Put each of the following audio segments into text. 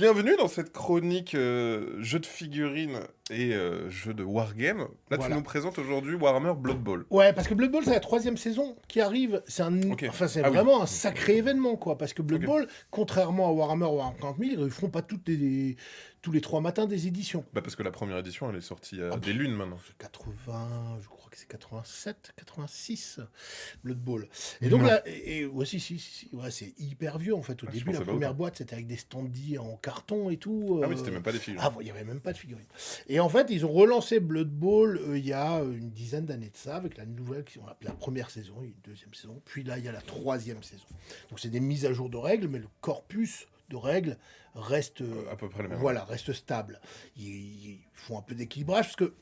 Bienvenue dans cette chronique jeux de figurines et jeux de wargame. Là, tu Voilà. nous présentes aujourd'hui Warhammer Blood Bowl. Ouais, parce que Blood Bowl, c'est la 3e saison qui arrive. Ok. C'est Ah oui. vraiment un sacré événement, quoi. Parce que Blood Ok. Bowl, contrairement à Warhammer ou Warhammer 40 000, ils ne feront pas tous les 3 matins des éditions. Bah parce que la première édition, elle est sortie il y a des lunes maintenant. C'est 80, je crois que c'est 87, 86, Blood Bowl. Et donc Non. là, ouais, si, ouais, c'est hyper vieux en fait. Au Ah, je début, la pensais pas première autant. boîte, c'était avec des standees en carton et tout. Ah oui, c'était même pas des figurines. Ah, il n'y avait même pas de figurines. Et en fait, ils ont relancé Blood Bowl il y a une dizaine d'années de ça, avec la nouvelle, on l'appelle la première saison, il y a une deuxième saison, puis là, il y a la 3e saison. Donc, c'est des mises à jour de règles, mais le corpus de règles reste, À peu près le même. voilà, reste stable. Ils font un peu d'équilibrage, parce que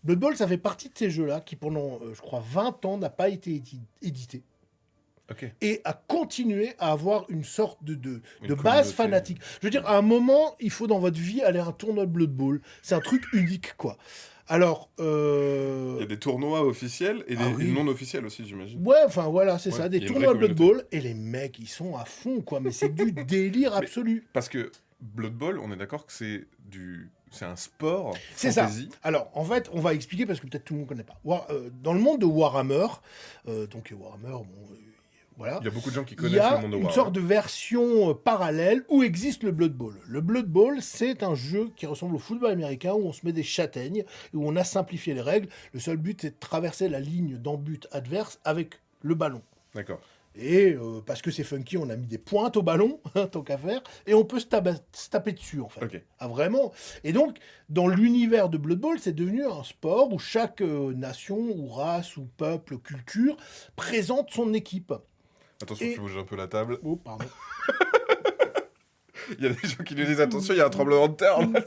Blood Bowl, ça fait partie de ces jeux-là qui, pendant, je crois, 20 ans, n'a pas été édité Ok. et a continué à avoir une sorte de Une base communauté. fanatique. Je veux dire, à un moment, il faut dans votre vie aller à un tournoi de Blood Bowl. C'est un truc unique, quoi. Alors, Il y a des tournois officiels et des Ah oui. non officiels aussi, j'imagine. ouais, enfin voilà, c'est Ouais, ça, il des y a une tournois de vraie Blood Bowl, et les mecs, ils sont à fond, quoi. Mais c'est du délire absolu. Parce que Blood Bowl, on est d'accord que c'est un sport C'est ça. fantasy. Alors, en fait, on va expliquer parce que peut-être tout le monde ne connaît pas. Dans le monde de Warhammer, donc Warhammer, bon, voilà. Il y a beaucoup de gens qui Il connaissent y a le monde de une Warhammer. sorte de version parallèle où existe le Blood Bowl. Le Blood Bowl, c'est un jeu qui ressemble au football américain où on se met des châtaignes, où on a simplifié les règles. Le seul but, c'est de traverser la ligne d'en-but adverse avec le ballon. D'accord. Et parce que c'est funky, on a mis des pointes au ballon, tant qu'à faire, et on peut se taper dessus, en fait. Ok. Ah, vraiment. Et donc, dans l'univers de Blood Bowl, c'est devenu un sport où chaque nation, ou race, ou peuple, culture, présente son équipe. Attention, Et- tu bouges un peu la table. Oh, pardon. Il y a des gens qui nous disent attention, il y a un tremblement de terre. là.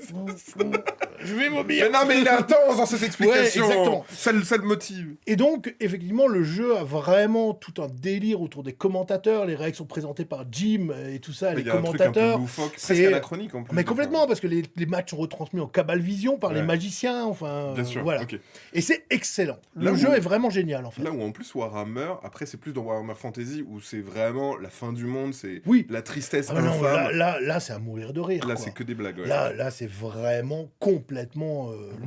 Je vais vomir. Mais non, mais il est intense dans cette explication. Ouais, exactement. Ça le motive. Et donc, effectivement, le jeu a vraiment tout un délire autour des commentateurs. Les règles sont présentées par Jim et tout ça, Il les y a un truc un peu commentateurs. loufoque, presque c'est- anachronique en plus. Mais des fois. complètement, parce que les matchs sont retransmis en Cabal Vision par les Ouais. magiciens, enfin, Bien sûr. voilà. Ok. Et c'est excellent. Là Le où- jeu est vraiment génial, en fait. Là où en plus Warhammer, après c'est plus dans Warhammer Fantasy où c'est vraiment la fin du monde, c'est Oui. la tristesse Ah non, infâme. là, c'est à mourir de rire. Là, quoi. c'est que des blagues. Ouais. Là, c'est vraiment complètement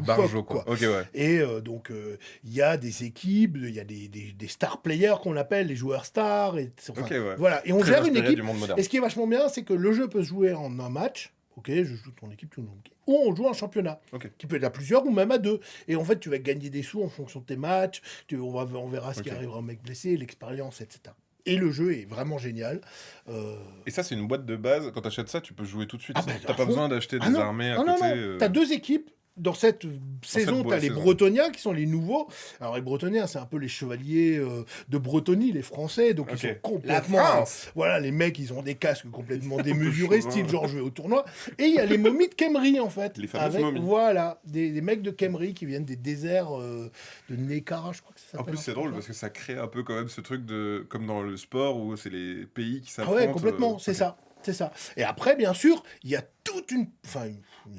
Barjo loufoque, quoi. Ok ouais. Et donc, il y a des équipes, il y a des star players qu'on appelle, les joueurs stars. Et, enfin, Ok ouais. voilà. Et on Très gère une inspiré équipe. du monde moderne. Et ce qui est vachement bien, c'est que le jeu peut se jouer en un match. Ok, je joue ton équipe, tout le monde. Ou on joue un championnat, Ok. qui peut être à plusieurs ou même à 2. Et en fait, tu vas gagner des sous en fonction de tes matchs. On verra ce qui Ok. arrivera au mec blessé, l'expérience, etc. Et le jeu est vraiment génial. Et ça c'est une boîte de base. Quand t'achètes ça, tu peux jouer tout de suite. Ah bah, T'as à pas fond. besoin d'acheter des Ah non. armées à Ah non, côté. non, t'as 2 équipes. Dans cette saison, t'as les saison. Bretoniens qui sont les nouveaux. Alors, les Bretoniens, c'est un peu les chevaliers de Bretonie, les Français. Donc, Ok. ils sont La complètement. France. Voilà, les mecs, ils ont des casques complètement démesurés, chauvin. style genre jouer au tournoi. Et il y a les momies de Kemri, en fait. Les fameuses momies. Voilà, des mecs de Kemri qui viennent des déserts de Nekara, je crois que ça En s'appelle. plus c'est drôle parce que ça crée un peu quand même ce truc de comme dans le sport où c'est les pays qui Ah s'affrontent. ouais, complètement, c'est ok. ça. C'est ça. Et après, bien sûr, il y a toute une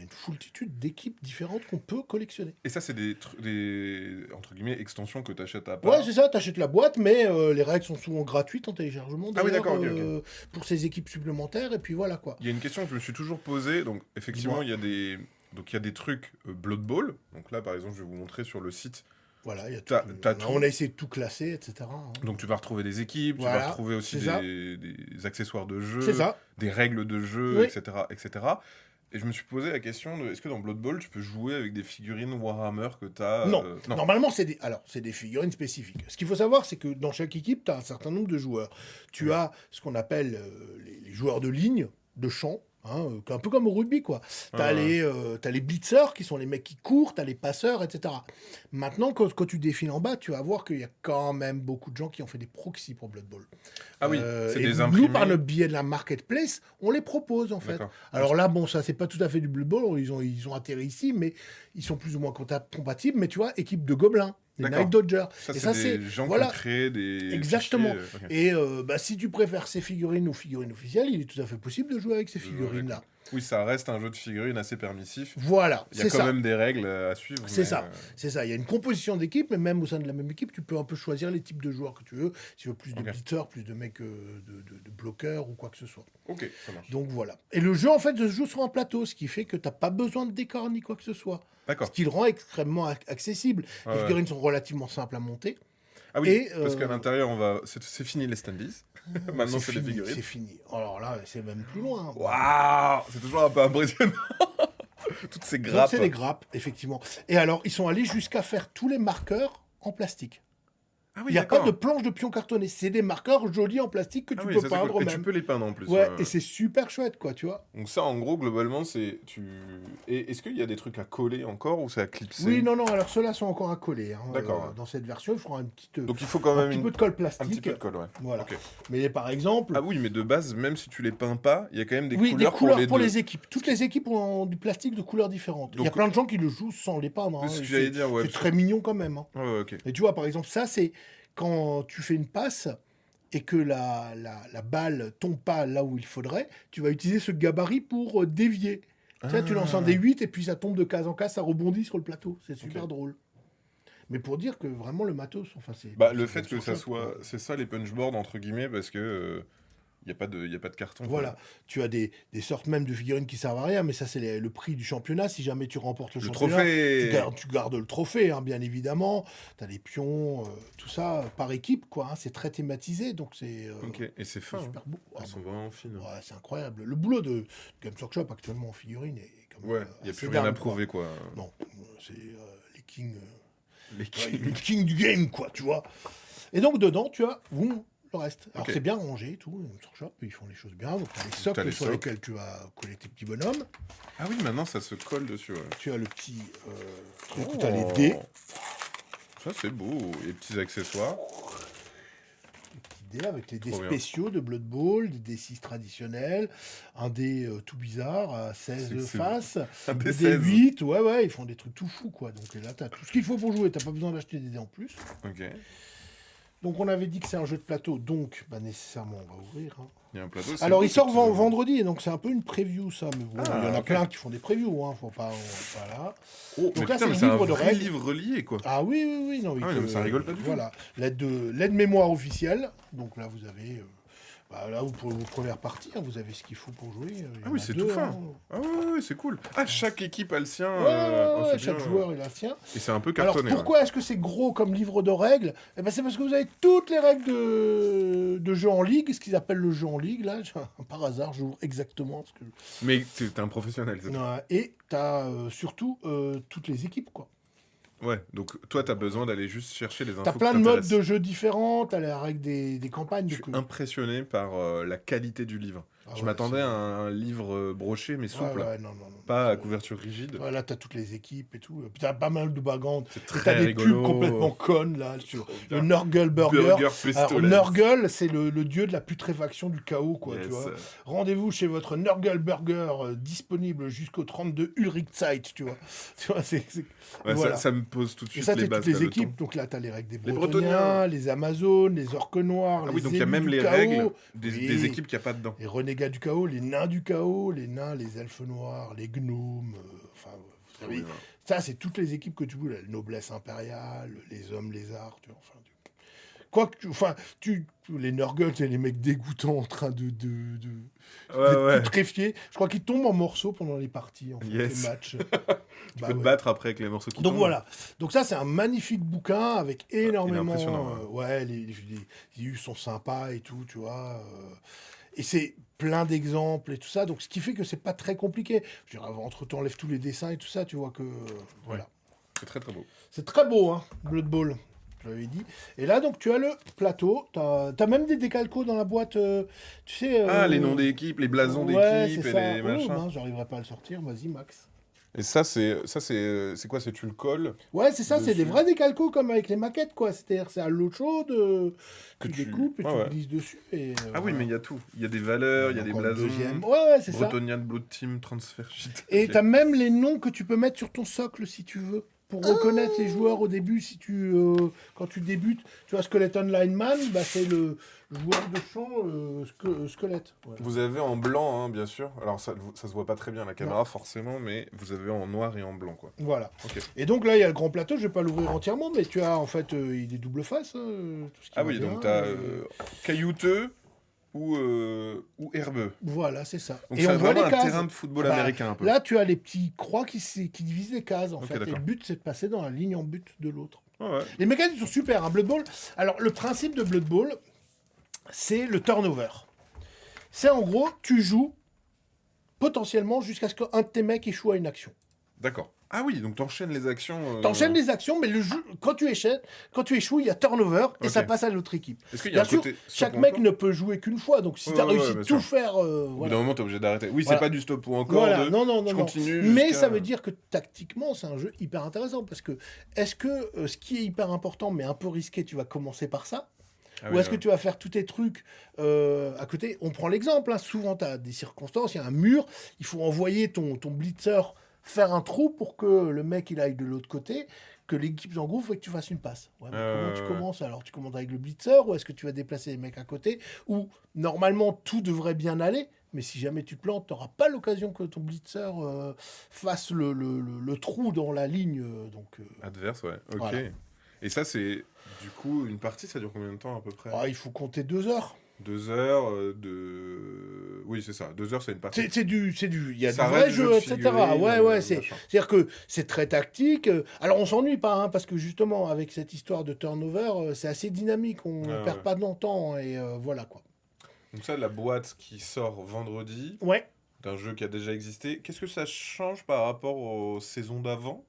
foultitude d'équipes différentes qu'on peut collectionner. Et ça, c'est des entre guillemets extensions que tu achètes à part. Ouais, c'est ça, t'achètes la boîte, mais les règles sont souvent gratuites en téléchargement. Ah oui, d'ailleurs, d'accord, ok. Pour ces équipes supplémentaires, et puis voilà quoi. Il y a une question que je me suis toujours posée. Donc, effectivement, Dis-moi. il y a des trucs Blood Bowl. Donc là, par exemple, je vais vous montrer sur le site. Voilà, il y a T'as on tout. a essayé de tout classer, etc. hein. Donc, tu vas retrouver des équipes, tu Voilà, vas retrouver aussi c'est ça. des accessoires de jeu, C'est ça. des règles de jeu, Oui. etc., etc. Et je me suis posé la question de est-ce que dans Blood Bowl, tu peux jouer avec des figurines Warhammer que tu as Non. Normalement, c'est des figurines spécifiques. Ce qu'il faut savoir, c'est que dans chaque équipe, tu as un certain nombre de joueurs. Tu as ce qu'on appelle les joueurs de ligne, de champ, un peu comme au rugby, quoi. T'as les blitzers, qui sont les mecs qui courent, t'as les passeurs, etc. Maintenant, quand tu défiles en bas, tu vas voir qu'il y a quand même beaucoup de gens qui ont fait des proxies pour Blood Bowl. Ah oui, c'est et des nous, imprimés. par le biais de la marketplace, on les propose, en fait. D'accord. Alors là, bon, ça, c'est pas tout à fait du Blood Bowl, ils ont atterri ici, mais ils sont plus ou moins compatibles, mais tu vois, équipe de gobelins, les D'accord. Night Dodgers. Ça, Et c'est des gens voilà. qui ont créé des Exactement. fichiers, ok. Et si tu préfères ces figurines aux figurines officielles, il est tout à fait possible de jouer avec ces figurines-là. Oui, ça reste un jeu de figurines assez permissif. Voilà, Il y a c'est quand ça. même des règles à suivre. C'est mais, ça, c'est ça. Il y a une composition d'équipe, mais même au sein de la même équipe, tu peux un peu choisir les types de joueurs que tu veux. Si tu veux plus de Ok. blitzers, plus de mecs de bloqueurs ou quoi que ce soit. Ok, ça marche. Donc voilà. Et le jeu, en fait, se joue sur un plateau, ce qui fait que tu n'as pas besoin de décor ni quoi que ce soit. Ce D'accord. qui le rend extrêmement accessible. Ah Les ouais. figurines sont relativement simples à monter. Ah oui, Et, parce qu'à l'intérieur, c'est fini les standees. Maintenant, c'est des fini, figurines. c'est fini. Alors là, c'est même plus loin. Waouh, c'est toujours un peu impressionnant. Toutes ces Donc grappes. c'est des grappes, effectivement. Et alors, ils sont allés jusqu'à faire tous les marqueurs en plastique. Ah Il oui, n'y a pas d'accord. de planche de pion cartonné. C'est des marqueurs jolis en plastique que Ah tu oui, peux ça, c'est peindre cool. Et même. tu peux les peindre en plus. Ouais, et c'est super chouette, quoi, tu vois. Donc ça, en gros, globalement, c'est... Et est-ce qu'il y a des trucs à coller encore ou c'est à clipser? Oui, non, alors ceux-là sont encore à coller. Hein. D'accord, ouais. Dans cette version, il faudra Donc il faut quand un même petit peu de colle plastique. un petit peu de colle, ouais. Voilà. Ok. Mais par exemple, Ah oui, mais de base, même si tu les peins pas, il y a quand même des oui, couleurs des couleurs pour les deux. équipes. Toutes les équipes ont du plastique de couleurs différentes. Il y a Donc- plein de gens qui le jouent sans les peindre. Hein. C'est ce que Et j'allais dire, ouais. c'est très mignon quand même. Hein. Ouais, ok. Et tu vois, par exemple, ça, c'est quand tu fais une passe et que la balle tombe pas là où il faudrait, tu vas utiliser ce gabarit pour dévier. Tu sais, tu lances un D8 et puis ça tombe de case en case, ça rebondit sur le plateau. C'est super Ok. drôle. Mais pour dire que vraiment le matos, enfin c'est... Bah, c'est le fait que ça chouette, soit... quoi. C'est ça les punchboards, entre guillemets, parce que... Il n'y a pas de carton. quoi. Voilà, tu as des sortes même de figurines qui servent à rien, mais ça c'est le prix du championnat. Si jamais tu remportes le Le championnat, trophée. tu gardes le trophée, hein, bien évidemment. Tu as les pions, tout ça par équipe, quoi. Hein, c'est très thématisé, donc c'est Ok, et c'est fin. c'est hein. super beau. Ah, Elles sont vraiment fines. ouais, c'est incroyable. Le boulot de Games Workshop actuellement en figurine est quand même Ouais, il n'y a assez plus rien à dingue, quoi. prouver, quoi. Non, c'est les kings, Les les kings du game, quoi, tu vois. Et donc dedans, tu as le reste. Alors Ok. c'est bien rangé et tout, Games Workshop, ils font les choses bien. Donc tu as les T'as socles les sur socles. lesquels tu vas coller tes petits bonhommes. Ah oui, maintenant ça se colle dessus. Ouais. Tu as le petit truc où Oh. tu as les dés. Ça c'est beau. Et les petits accessoires. Les dés avec les dés Trop bien. spéciaux de Blood Bowl, des dés 6 traditionnels, un dé tout bizarre à 16 C'est- faces, Un des des dés 16. 8, ouais, ils font des trucs tout fous, quoi. Donc là, tu as tout ce qu'il faut pour jouer, tu pas besoin d'acheter des dés en plus. Ok. Donc on avait dit que c'est un jeu de plateau, donc bah, nécessairement on va ouvrir. Hein. Il y a un plateau. c'est Alors beau, il ces sort petits bonhommes. vendredi, et donc c'est un peu une preview ça, mais bon, Ah, il y en a ok. plein qui font des previews, hein, faut pas, on va pas là. Oh, Donc mais là, putain, c'est mais un c'est un livre de vrai règles. livre relié, quoi. Ah oui, non, Ah oui, non, mais ça rigole pas du tout. Voilà, l'aide mémoire officielle, donc là vous avez... là, pour vos premières parties, hein, vous avez ce qu'il faut pour jouer. Il y Ah en oui, a c'est deux, tout fin. hein. Ah ouais, c'est cool. Ah, chaque équipe a le sien. Ouais, c'est chaque bien. joueur il a le sien. Et c'est un peu Alors cartonné. pourquoi est-ce que c'est gros comme livre de règles? Eh ben, c'est parce que vous avez toutes les règles de jeu en ligue, ce qu'ils appellent le jeu en ligue. Là, par hasard, j'ouvre exactement ce que. ouais. Mais t'es un professionnel, c'est ça. Ouais, et tu as surtout toutes les équipes, quoi. Ouais, donc toi, t'as besoin d'aller juste chercher les infos. Tu as qui plein de modes t'intéressent. de jeux différents, tu as la règle des campagnes. Je donc, suis impressionné par la qualité du livre. ah Je ouais, m'attendais c'est- à un livre broché, mais Ouais, souple. non. Pas à C'est- couverture rigide. Ouais, là, tu as toutes les équipes et tout. Puis tu as pas mal de bagandes. C'est Et très t'as des rigolo. pubs complètement connes, là, sur le bien. Nurgle Burger. Burger Alors, Pestilence. Nurgle, c'est le dieu de la putréfaction du chaos, quoi, Yes. tu vois. Rendez-vous chez votre Nurgle Burger, disponible jusqu'au 32 Ulrich Zeit, tu vois. Tu vois, Ouais, voilà. ça me pose tout de Et suite ça, les c'est bases. toutes les là, le équipes. ton. Donc là, tu as les règles des Les Bretoniens, Bretoniens. les Amazones, les Orques Noirs, Ah les oui, donc il y a élus même du les chaos, règles des Oui. équipes qu'il n'y a pas dedans. les renégats du chaos, les nains du chaos, les nains, les elfes noirs, les gnomes, enfin, vous savez, Oui, ça, c'est toutes les équipes que tu veux, la noblesse impériale, les hommes lézards, tu vois, enfin, quoi que les Nurgle, c'est les mecs dégoûtants en train de ouais. putréfier. Je crois qu'ils tombent en morceaux pendant les parties, en fait, Yes. les matchs. Tu Bah peux te ouais. battre après avec les morceaux qui Donc tombent. voilà. Donc ça, c'est un magnifique bouquin avec énormément... impressionnant, ouais, les IU sont sympas et tout, tu vois. Et c'est plein d'exemples et tout ça. Donc ce qui fait que c'est pas très compliqué. Je veux dire, entre temps, enlèves tous les dessins et tout ça, tu vois que... voilà. C'est très très beau. C'est très beau, hein, Blood Bowl. Je l'avais dit. Et là, donc, tu as le plateau. T'as même des décalcos dans la boîte. Tu sais... Ah, les noms d'équipes, les blasons ouais, d'équipes c'est et ça. les Oh, machins. mince, j'arriverai pas à le sortir. Vas-y, Max. Et ça, c'est quoi? C'est tu le colles Ouais, c'est ça, c'est des dessus. vrais décalcos comme avec les maquettes, quoi. C'est-à-dire, c'est à l'eau chaude, Que tu tu- découpes et Ouais, tu ouais. glisses dessus. Et, Ah oui, mais il y a tout. Il y a des valeurs, il y a des encore le blasons. deuxième. Ouais, c'est ça. Bretonian Blood Team Transfer Sheet. Et Ok. t'as même les noms que tu peux mettre sur ton socle si tu veux. pour reconnaître les joueurs au début, si quand tu débutes, tu vois, Skeleton Lineman, bah, c'est le joueur de champ squelette. Voilà. Vous avez en blanc, hein, bien sûr. Alors, ça se voit pas très bien à la caméra, Non. forcément, mais vous avez en noir et en blanc, quoi. Voilà. Ok. Et donc là, il y a le grand plateau, je vais pas l'ouvrir entièrement, mais tu as en fait, il est double face, hein, tout ce qui Ah va oui, bien, donc t'as caillouteux ou herbeux. Voilà, c'est ça. Donc Et c'est on voit vraiment les un cases. terrain de football Bah, américain, un peu. Là, tu as les petits croix qui divisent les cases, en Ok, fait. Et le d'accord. but, c'est de passer dans la ligne en but de l'autre. Ah ouais. Les mécaniques sont super, hein. Blood Bowl. Alors, le principe de Blood Bowl, c'est le turnover. C'est en gros, tu joues potentiellement jusqu'à ce qu'un de tes mecs échoue à une action. D'accord. Ah oui, donc t'enchaînes les actions. T'enchaînes les actions, mais le jeu, quand tu échoues, il y a turnover et Ok. ça passe à l'autre équipe. Est-ce qu'il y a Bien un sûr, côté chaque stop ou mec encore ne peut jouer qu'une fois. Donc si Ouais, tu as ouais, réussi bien de tout sûr. faire, Au bout voilà. d'un moment, t'es obligé d'arrêter. Oui, Voilà. c'est pas du stop ou encore. Voilà, de... non, non, je non, non. continue Mais jusqu'à- ça veut dire que tactiquement, c'est un jeu hyper intéressant parce que est-ce que ce qui est hyper important mais un peu risqué, tu vas commencer par ça? Ah Ou oui, est-ce que tu vas faire tous tes trucs à côté? On prend l'exemple, hein. Souvent tu as des circonstances, il y a un mur, il faut envoyer ton blitzer faire un trou pour que le mec il aille de l'autre côté, que l'équipe s'engouffre et que tu fasses une passe. Ouais, mais comment tu ouais. commences? Alors tu commences avec le blitzer ou est-ce que tu vas déplacer les mecs à côté? Ou normalement tout devrait bien aller, mais si jamais tu te plantes, tu n'auras pas l'occasion que ton blitzer fasse le trou dans la ligne. Adverse, ouais. Ok. Voilà. Et ça, c'est... Du coup, une partie, ça dure combien de temps à peu près Ah, il faut compter 2 heures. 2 heures de... Oui, c'est ça. 2 heures, c'est une partie. Il y a Ça du vrai reste du jeu, de etc. figurines, Ouais, machin. c'est-à-dire que c'est très tactique. Alors on s'ennuie pas, hein, parce que justement, avec cette histoire de turnover, c'est assez dynamique, on Ouais, perd ouais. pas de temps, et voilà quoi. Donc ça, la boîte qui sort vendredi, Ouais. d'un jeu qui a déjà existé, qu'est-ce que ça change par rapport aux saisons d'avant?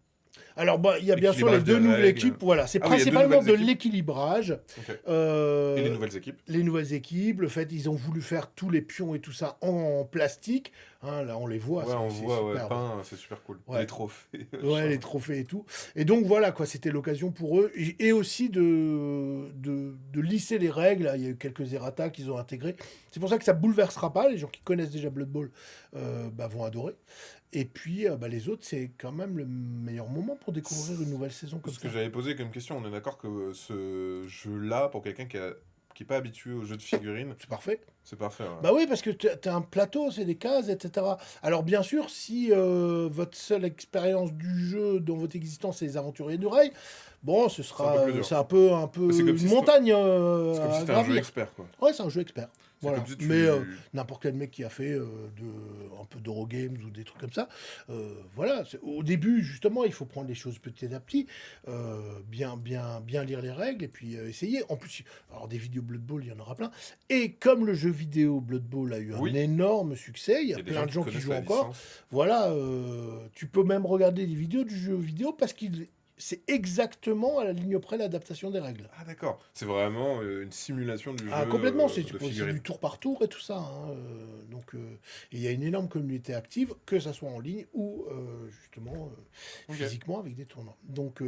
Alors, bah, il y a bien sûr les Équilibrage des deux nouvelles règles. équipes. Voilà, c'est Ah oui, il y a deux principalement nouvelles de équipes. l'équilibrage. Ok. Euh, Et les nouvelles équipes? les nouvelles équipes, le fait ils ont voulu faire tous les pions et tout ça en plastique. Hein, là, on les voit, Ouais, on c'est voit, ouais, superbe. peint, c'est super cool. Ouais. Les trophées. Ouais, les trophées et tout. Et donc voilà, quoi, c'était l'occasion pour eux. Et aussi de lisser les règles. Il y a eu quelques errata qu'ils ont intégrés. C'est pour ça que ça bouleversera pas. Les gens qui connaissent déjà Blood Bowl vont adorer. Et puis les autres, c'est quand même le meilleur moment pour découvrir une nouvelle saison comme Ce ça. que j'avais posé comme question, on est d'accord que ce jeu-là, pour quelqu'un qui est pas habitué aux jeux de figurines, C'est parfait. c'est parfait. Ouais. Bah oui, parce que tu as un plateau, c'est des cases, etc. Alors bien sûr, si votre seule expérience du jeu dans votre existence, c'est les Aventuriers du Rail, bon, ce C'est un sera peu plus dur. c'est un peu C'est comme une si montagne C'est comme à si c'était un jeu gravir. expert, quoi. Ouais, c'est un jeu expert. C'est Voilà. comme si tu... Mais n'importe quel mec qui a fait un peu d'Eurogames ou des trucs comme ça, voilà. Au début, justement, il faut prendre les choses petit à petit, bien lire les règles et puis essayer. En plus, alors des vidéos Blood Bowl, il y en aura plein. Et comme le jeu vidéo Blood Bowl a eu Oui. un énorme succès, il y a des plein de gens qui connaissent jouent la encore. licence. Voilà, tu peux même regarder des vidéos du jeu vidéo parce qu'il c'est exactement à la ligne près l'adaptation des règles. Ah d'accord, c'est vraiment une simulation du Ah, jeu complètement, de c'est figurines. du tour par tour et tout ça, hein, donc, il y a une énorme communauté active, que ça soit en ligne ou justement Ok. physiquement avec des tournois. Donc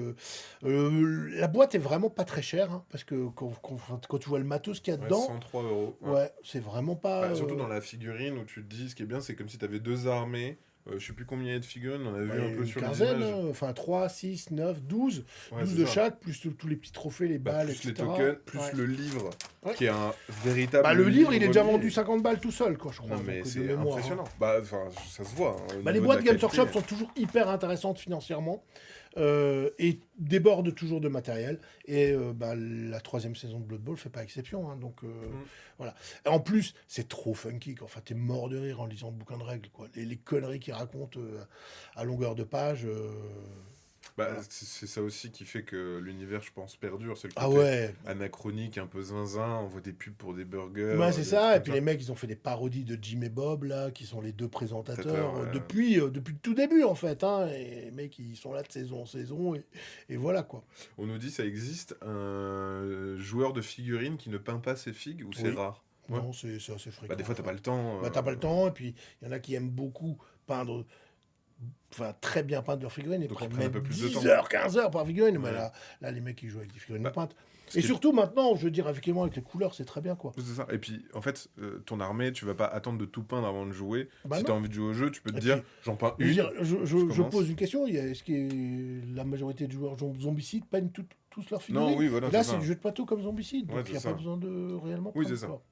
la boîte est vraiment pas très chère, hein, parce que quand tu vois le matos qu'il y a Ouais, dedans, 103 euros. Ouais. ouais, c'est vraiment pas. Bah, surtout dans la figurine où tu te dis, ce qui est bien, c'est comme si tu avais deux armées. Je sais plus combien il y a de figurines, on a vu un peu une sur les quinzaine, images. enfin 3, 6, 9, 12, Ouais, 12 c'est de ça. chaque, plus tous les petits trophées, les Bah, balles, plus etc. les tokens, plus Ouais. le livre, Ouais. qui est un véritable Bah, le livre, il est déjà relié. vendu 50 balles tout seul, quoi, je crois. Non mais donc, de c'est mémoire, hein. impressionnant. Bah, enfin, ça se voit. Hein, au Bah, les niveau boîtes de la Games qualité. Workshop sont toujours hyper intéressantes financièrement et débordent toujours de matériel. Et la troisième saison de Blood Bowl fait pas exception. Hein, donc voilà. Et en plus, c'est trop funky. Quoi. Enfin, t'es mort de rire en lisant le bouquin de règles. Quoi. Les conneries qu'ils racontent à longueur de page. Bah, Voilà. c'est ça aussi qui fait que l'univers, je pense, perdure. C'est le Ah côté ouais. anachronique, un peu zinzin. On voit des pubs pour des burgers. Ouais, c'est des ça. trucs Et puis comme les mecs, ils ont fait des parodies de Jim et Bob, là, qui sont les deux présentateurs Ouais. depuis le tout début, en fait. Hein, et les mecs, ils sont là de saison en saison. Et voilà, quoi. On nous dit ça existe un joueur de figurines qui ne peint pas ses figues ou c'est Oui. rare. Ouais. Non, c'est assez fréquent. Bah, des fois, t'as en pas fait. le temps. Bah, t'as pas le temps, et puis il y en a qui aiment beaucoup peindre très bien peintes leurs figurines. Ils Donc, prennent ils prennent un même peu plus de 10 temps. heures, 15 heures par figurine. Mais Ouais. là, les mecs, ils jouent avec des figurines Bah, peintes. ce Et qui est- surtout, maintenant, je veux dire, effectivement, avec les couleurs, c'est très bien, quoi. C'est ça. Et puis, en fait, ton armée, tu vas pas attendre de tout peindre avant de jouer. Bah Si non. t'as envie de jouer au jeu, tu peux te Et dire, puis, j'en peins je veux une, dire, je commence. pose une question. Est-ce que la majorité de joueurs zombicides peignent tous leurs figurines? Non, oui, voilà, Et là, c'est c'est ça. du jeu de plateau comme zombicide. Ouais, Donc, il n'y a c'est pas ça. besoin de réellement Oui, peindre, c'est ça. quoi.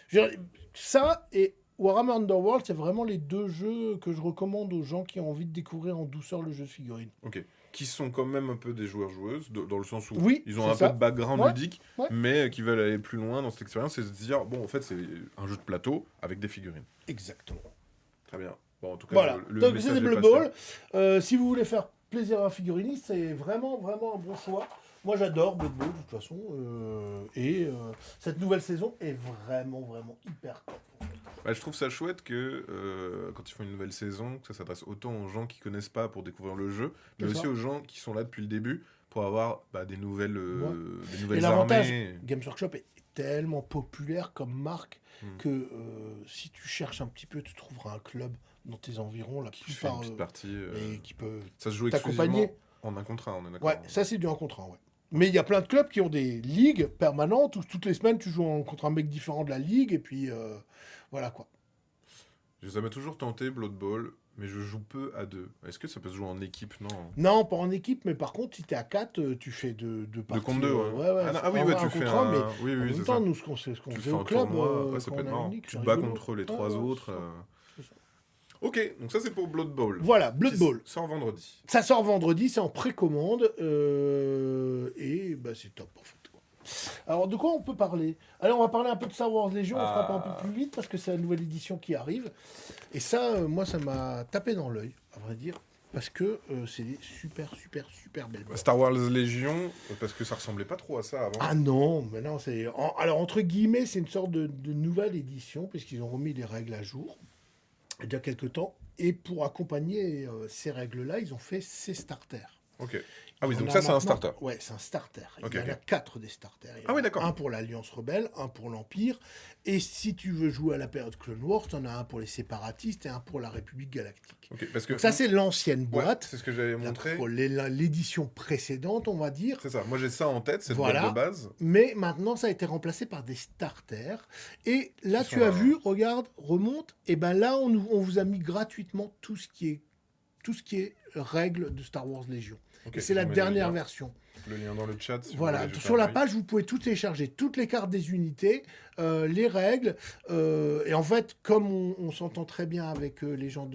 Je veux dire, ça et Warhammer Underworld, c'est vraiment les deux jeux que je recommande aux gens qui ont envie de découvrir en douceur le jeu de figurines. Ok. Qui sont quand même un peu des joueurs-joueuses, dans le sens où Oui, ils ont c'est un ça. peu de background Ouais, ludique, ouais. mais qui veulent aller plus loin dans cette expérience et se dire, bon, en fait, c'est un jeu de plateau avec des figurines. Exactement. Très bien. Bon, en tout cas, Voilà. le Donc, message c'est est des Blood passé. Bowl. Si vous voulez faire plaisir à un figuriniste, c'est vraiment, vraiment un bon choix. Moi, j'adore Blood Bowl, de toute façon. Cette nouvelle saison est vraiment, vraiment hyper top. Bah, je trouve ça chouette que quand ils font une nouvelle saison, que ça s'adresse autant aux gens qui connaissent pas pour découvrir le jeu, mais C'est aussi ça. aux gens qui sont là depuis le début pour avoir des nouvelles, Ouais. des Et nouvelles l'avantage, armées. Games Workshop est tellement populaire comme marque Hmm. que si tu cherches un petit peu, tu trouveras un club dans tes environs, la Qui fait une plupart, petite partie. et qui peut Ça se joue t'accompagner. exclusivement en un contre un, on est d'accord. Ouais, ça c'est du 1 contre 1, ouais. Mais il y a plein de clubs qui ont des ligues permanentes où toutes les semaines tu joues contre un mec différent de la ligue et puis voilà quoi. Ça m'a toujours tenté Blood Bowl, mais je joue peu à deux. Est-ce que ça peut se jouer en équipe? Non. Non, pas en équipe, mais par contre, si t'es à 4, tu fais deux De parties. contre deux, ouais. Ah, non, ah oui, ouais, un tu fais contre un, mais un. Oui, en oui, même c'est temps, ça. nous, ce qu'on faisait Tu fais au un club, tournoi, ouais, ça quand peut on être a marrant. une ligue, Tu c'est te bats rigolo. contre les Ouais, trois ouais, autres. c'est ça. C'est ça. Ok, donc ça c'est pour Blood Bowl. Voilà, Blood Qui Bowl. sort vendredi. Ça sort vendredi, c'est en précommande, et bah, c'est top en fait, quoi. Alors, de quoi on peut parler? Allez, on va parler un peu de Star Wars Légion, on fera pas un peu plus vite parce que c'est la nouvelle édition qui arrive. Et ça, moi, ça m'a tapé dans l'œil, à vrai dire, parce que c'est des super, super, super belles boîtes. Star Wars Légion, parce que ça ressemblait pas trop à ça avant. Ah non, mais non, c'est. Alors, entre guillemets, c'est une sorte de nouvelle édition, puisqu'ils ont remis les règles à jour il y a quelques temps. Et pour accompagner ces règles-là, ils ont fait ces starters. Ok. Ah oui, Il y en donc a ça c'est un maintenant- starter. Ouais, c'est un starter. Ok, Il y en a ok. 4 des starters. Il y en Ah oui, a d'accord. un pour l'Alliance Rebelle, un pour l'Empire. Et si tu veux jouer à la période Clone Wars, t'en as un pour les séparatistes et un pour la République Galactique. Ok, parce que Donc ça, c'est l'ancienne ouais, boîte. c'est ce que j'avais montré. L'édition précédente, on va dire. C'est ça. Moi j'ai ça en tête, cette Voilà. boîte de base. Mais maintenant, ça a été remplacé par des starters. Et là, Ils tu sont as là. vu, regarde, remonte. Et ben là, on vous a mis gratuitement tout ce qui est règles de Star Wars Légion. Ok, Et c'est la je mets dernière le lien. version. Le lien dans le chat. Si vous Voilà, voulez jeter sur un la œil. page, vous pouvez tout télécharger, toutes les cartes des unités, les règles. Et en fait, comme on s'entend très bien avec les gens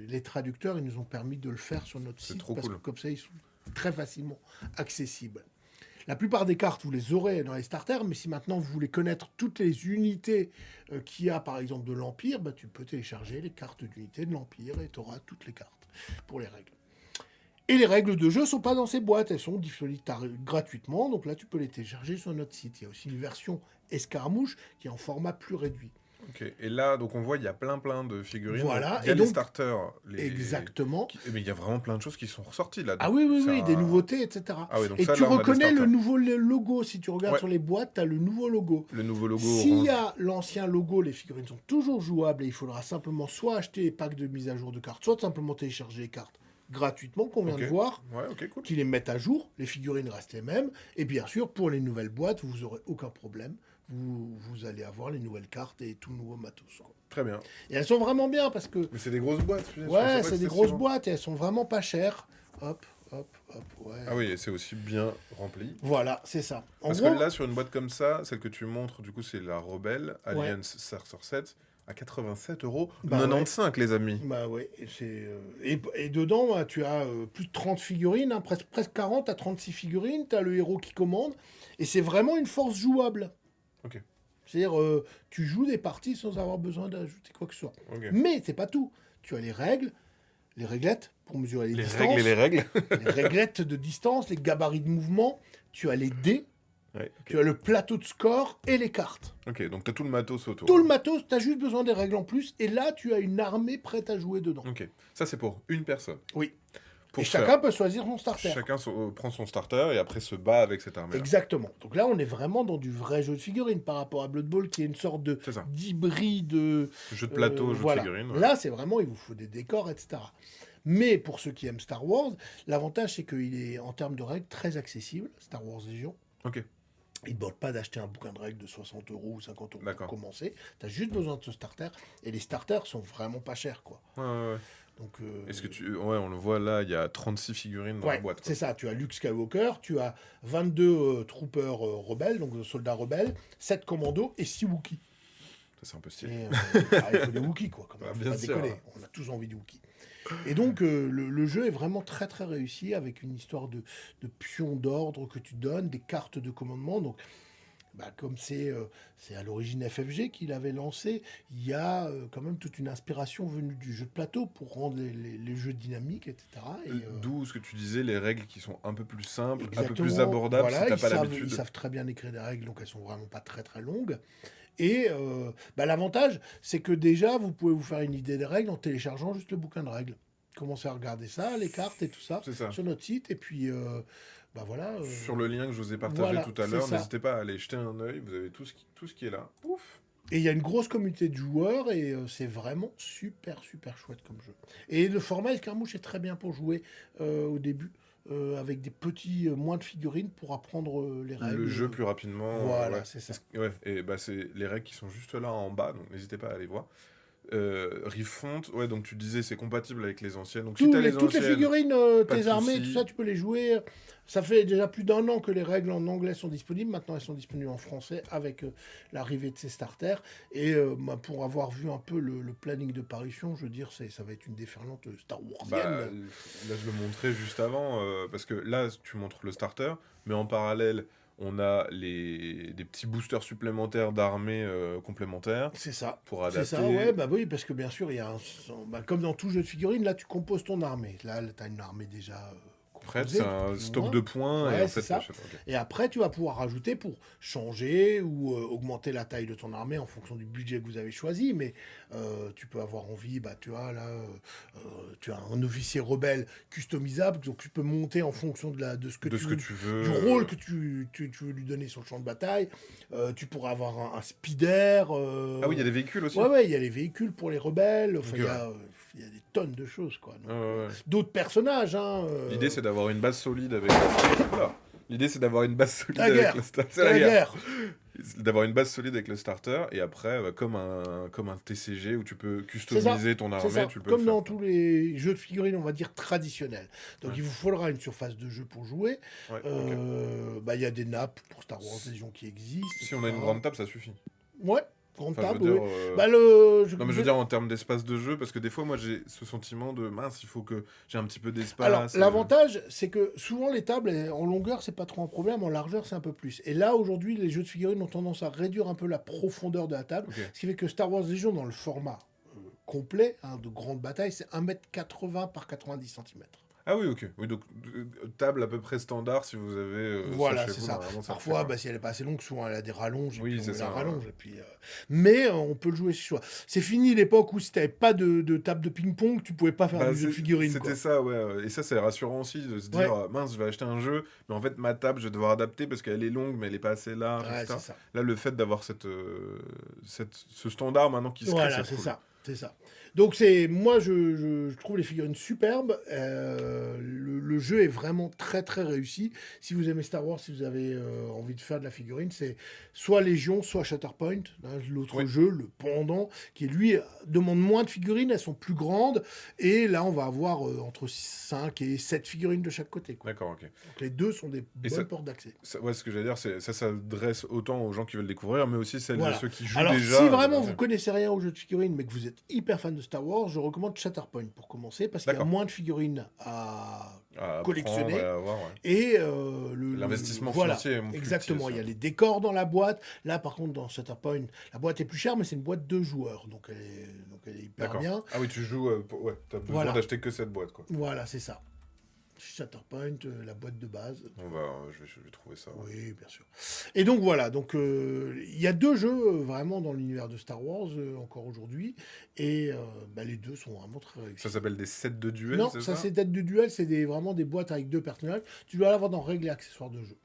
les traducteurs, ils nous ont permis de le faire sur notre C'est site trop parce cool. que comme ça, ils sont très facilement accessibles. La plupart des cartes, vous les aurez dans les starters, mais si maintenant vous voulez connaître toutes les unités qu'il y a, par exemple, de l'Empire, bah, tu peux télécharger les cartes d'unités de l'Empire et tu auras toutes les cartes pour les règles. Et les règles de jeu ne sont pas dans ces boîtes, elles sont disponibles gratuitement, donc là tu peux les télécharger sur notre site. Il y a aussi une version escarmouche qui est en format plus réduit. Ok. Et là, donc on voit, il y a plein de figurines. Voilà, Donc, il y a et les donc- starters. Exactement. Mais il y a vraiment plein de choses qui sont ressorties là. Ah oui, C'est des un- nouveautés, etc. Ah oui, donc Et ça, tu là, on a des reconnais le starters. nouveau logo, si tu regardes Ouais. sur les boîtes, tu as le nouveau logo. Le nouveau logo S'il orange. y a l'ancien logo, les figurines sont toujours jouables et il faudra simplement soit acheter les packs de mise à jour de cartes, soit simplement télécharger les cartes gratuitement qu'on vient Ok. de voir, Ouais, ok, cool. qui les mettent à jour, les figurines restent les mêmes, et bien sûr, pour les nouvelles boîtes, vous n'aurez aucun problème, vous allez avoir les nouvelles cartes et tout nouveau matos, quoi. Très bien. Et elles sont vraiment bien parce que, Mais c'est des grosses boîtes. punaise, je ouais, pensais pas que c'est des c'était grosses si grand. boîtes et elles sont vraiment pas chères. Hop, ouais. Ah oui, et c'est aussi bien rempli. Voilà, c'est ça. En Parce gros, que là, sur une boîte comme ça, celle que tu montres, du coup, c'est la Rebelle Alliance Sorcerer 7 à 87 Bah 95, les amis. bah ouais, et dedans, bah, tu as plus de 30 figurines, hein, presque 40, tu as 36 figurines, tu as le héros qui commande, et c'est vraiment une force jouable. Ok. C'est-à-dire, tu joues des parties sans avoir besoin d'ajouter quoi que ce soit. Ok. Mais c'est pas tout. Tu as les règles, les réglettes pour mesurer les Les distances, règles et les règles. les réglettes de distance, les gabarits de mouvement, tu as les dés, Ouais, ok. tu as le plateau de score et les cartes. Ok, donc t'as tout le matos autour. Tout le matos, tu as juste besoin des règles en plus, et là, tu as une armée prête à jouer dedans. Ok, ça c'est pour une personne. Oui. Et chacun peut choisir son starter. Chacun prend son starter et après se bat avec cette armée. Exactement. Donc là, on est vraiment dans du vrai jeu de figurines par rapport à Blood Bowl, qui est une sorte d'hybride. Jeu de plateau, jeu de figurines. Ouais. Là, c'est vraiment, il vous faut des décors, etc. Mais pour ceux qui aiment Star Wars, l'avantage, c'est qu'il est, en termes de règles, très accessible, Star Wars Légion. Ok. Il ne demande pas d'acheter un bouquin de règles de 60 € ou 50 € D'accord. pour commencer. Tu as juste besoin de ce starter. Et les starters sont vraiment pas chers, quoi. Ouais. Donc, est-ce que ouais, on le voit là, il y a 36 figurines dans la boîte. C'est ça, tu as Luke Skywalker, tu as 22 troopers rebelles, donc soldats rebelles, 7 commandos et 6 Wookiees. Ça, c'est un peu stylé. Et, il faut des Wookiees, quoi. Quand même, faut bien pas sûr. déconner. On a tous envie de Wookiees. Et donc, le jeu est vraiment très très réussi avec une histoire de pions d'ordre que tu donnes, des cartes de commandement. Donc, comme c'est à l'origine FFG qu'il avait lancé, il y a quand même toute une inspiration venue du jeu de plateau pour rendre les jeux dynamiques, etc. D'où ce que tu disais, les règles qui sont un peu plus simples, exactement, un peu plus abordables si t'as pas l'habitude. Ils savent très bien écrire des règles, donc elles sont vraiment pas très très longues. Et l'avantage, c'est que déjà, vous pouvez vous faire une idée des règles en téléchargeant juste le bouquin de règles. Commencez à regarder ça, les cartes et tout ça, sur notre site. Et puis, voilà. Sur le lien que je vous ai partagé tout à l'heure, n'hésitez pas à aller jeter un œil. Vous avez tout ce qui est là. Ouf. Et il y a une grosse communauté de joueurs et c'est vraiment super, super chouette comme jeu. Et le format escarmouche est très bien pour jouer au début. Avec des petits moins de figurines pour apprendre les règles. Le jeu plus rapidement. Voilà, c'est ça. Ouais, et c'est les règles qui sont juste là en bas, donc n'hésitez pas à aller voir. Riffont, ouais, donc tu disais c'est compatible avec les anciennes. Donc toutes les figurines, tes armées, tout ça, tu peux les jouer. Ça fait déjà plus d'1 an que les règles en anglais sont disponibles. Maintenant, elles sont disponibles en français avec l'arrivée de ces starters. Et pour avoir vu un peu le planning de parution, je veux dire, ça va être une déferlante Star Warsienne. Là, je le montrais juste avant, parce que là, tu montres le starter, mais en parallèle, on a des petits boosters supplémentaires d'armées complémentaires. C'est ça. Pour adapter. C'est ça, ouais, oui, parce que bien sûr, il y a comme dans tout jeu de figurines, là, tu composes ton armée. Là, tu as une armée déjà prête, c'est un stock de points. Ouais, et en fait, ça. Okay. Et après, tu vas pouvoir rajouter pour changer ou augmenter la taille de ton armée en fonction du budget que vous avez choisi. Mais tu peux avoir envie, tu vois, là, tu as un officier rebelle customisable, donc tu peux monter en fonction de ce que tu veux, du rôle que tu veux lui donner sur le champ de bataille. Tu pourras avoir un speeder. Ah oui, il y a des véhicules aussi. Ouais, il y a les véhicules pour les rebelles. Enfin, il y a des tonnes de choses, quoi. D'autres personnages. L'idée, c'est d'avoir une base solide avec. L'idée, c'est d'avoir une base solide avec le starter. C'est la guerre. D'avoir une base solide avec le starter et après, comme un TCG où tu peux customiser ton armée, tu peux. Comme dans tous les jeux de figurines, on va dire traditionnels. Donc il vous faudra une surface de jeu pour jouer. Il y a des nappes pour Star Wars Légion qui existent. Si on a une grande table, ça suffit. Ouais. Grande table, je veux dire, oui. Non, mais je veux dire en termes d'espace de jeu, parce que des fois, moi, j'ai ce sentiment de mince, il faut que j'ai un petit peu d'espace. Alors, l'avantage, c'est que souvent, les tables, en longueur, c'est pas trop un problème, en largeur, c'est un peu plus. Et là, aujourd'hui, les jeux de figurines ont tendance à réduire un peu la profondeur de la table, ce qui fait que Star Wars Légion, dans le format complet, de grande bataille, c'est 1,80 m par 90 cm. Ah oui, ok. Oui, donc table à peu près standard si vous avez. Voilà, c'est ça. Parfois, si elle n'est pas assez longue, souvent elle a des rallonges. Oui, c'est ça. Rallonge, et puis, mais on peut le jouer chez soi. C'est fini l'époque où si tu n'avais pas de table de ping-pong, tu pouvais pas faire du jeu de figurines. C'était ça, ouais. Et ça, c'est rassurant aussi de se dire mince, je vais acheter un jeu, mais en fait, ma table, je vais devoir adapter parce qu'elle est longue, mais elle n'est pas assez large. Ouais, c'est ça. Là, le fait d'avoir ce standard maintenant qui se crée, c'est cool. C'est ça. Donc moi je trouve les figurines superbes. Le jeu est vraiment très très réussi. Si vous aimez Star Wars, si vous avez envie de faire de la figurine, c'est soit Légion, soit Shatterpoint, l'autre jeu, le pendant, qui lui demande moins de figurines, elles sont plus grandes. Et là on va avoir entre 5 et 7 figurines de chaque côté. D'accord, ok. Donc les deux sont des bonnes portes d'accès. Ouais, ce que j'allais dire, ça s'adresse autant aux gens qui veulent découvrir, mais aussi celles et ceux qui jouent déjà. Alors si vraiment vous connaissez rien aux jeux de figurines, mais que vous êtes hyper fan de Star Wars, je recommande Shatterpoint pour commencer, parce qu'il y a moins de figurines à collectionner. Et l'investissement financier est plus exactement, petit, il y a les décors dans la boîte. Là, par contre, dans Shatterpoint, la boîte est plus chère, mais c'est une boîte de joueurs, donc elle est hyper bien. Ah oui, tu joues, t'as besoin d'acheter que cette boîte, quoi. Voilà, c'est ça. Shatterpoint, la boîte de base. Je vais trouver ça. Ouais. Oui, bien sûr. Et donc voilà, donc il y a 2 jeux vraiment dans l'univers de Star Wars encore aujourd'hui, et les 2 sont vraiment très Ça réussis. s'appelle des sets de duel, Non, c'est ça ça? c'est date de duel, c'est vraiment des boîtes avec 2 personnages. Tu dois l'avoir dans règles et accessoires de jeu.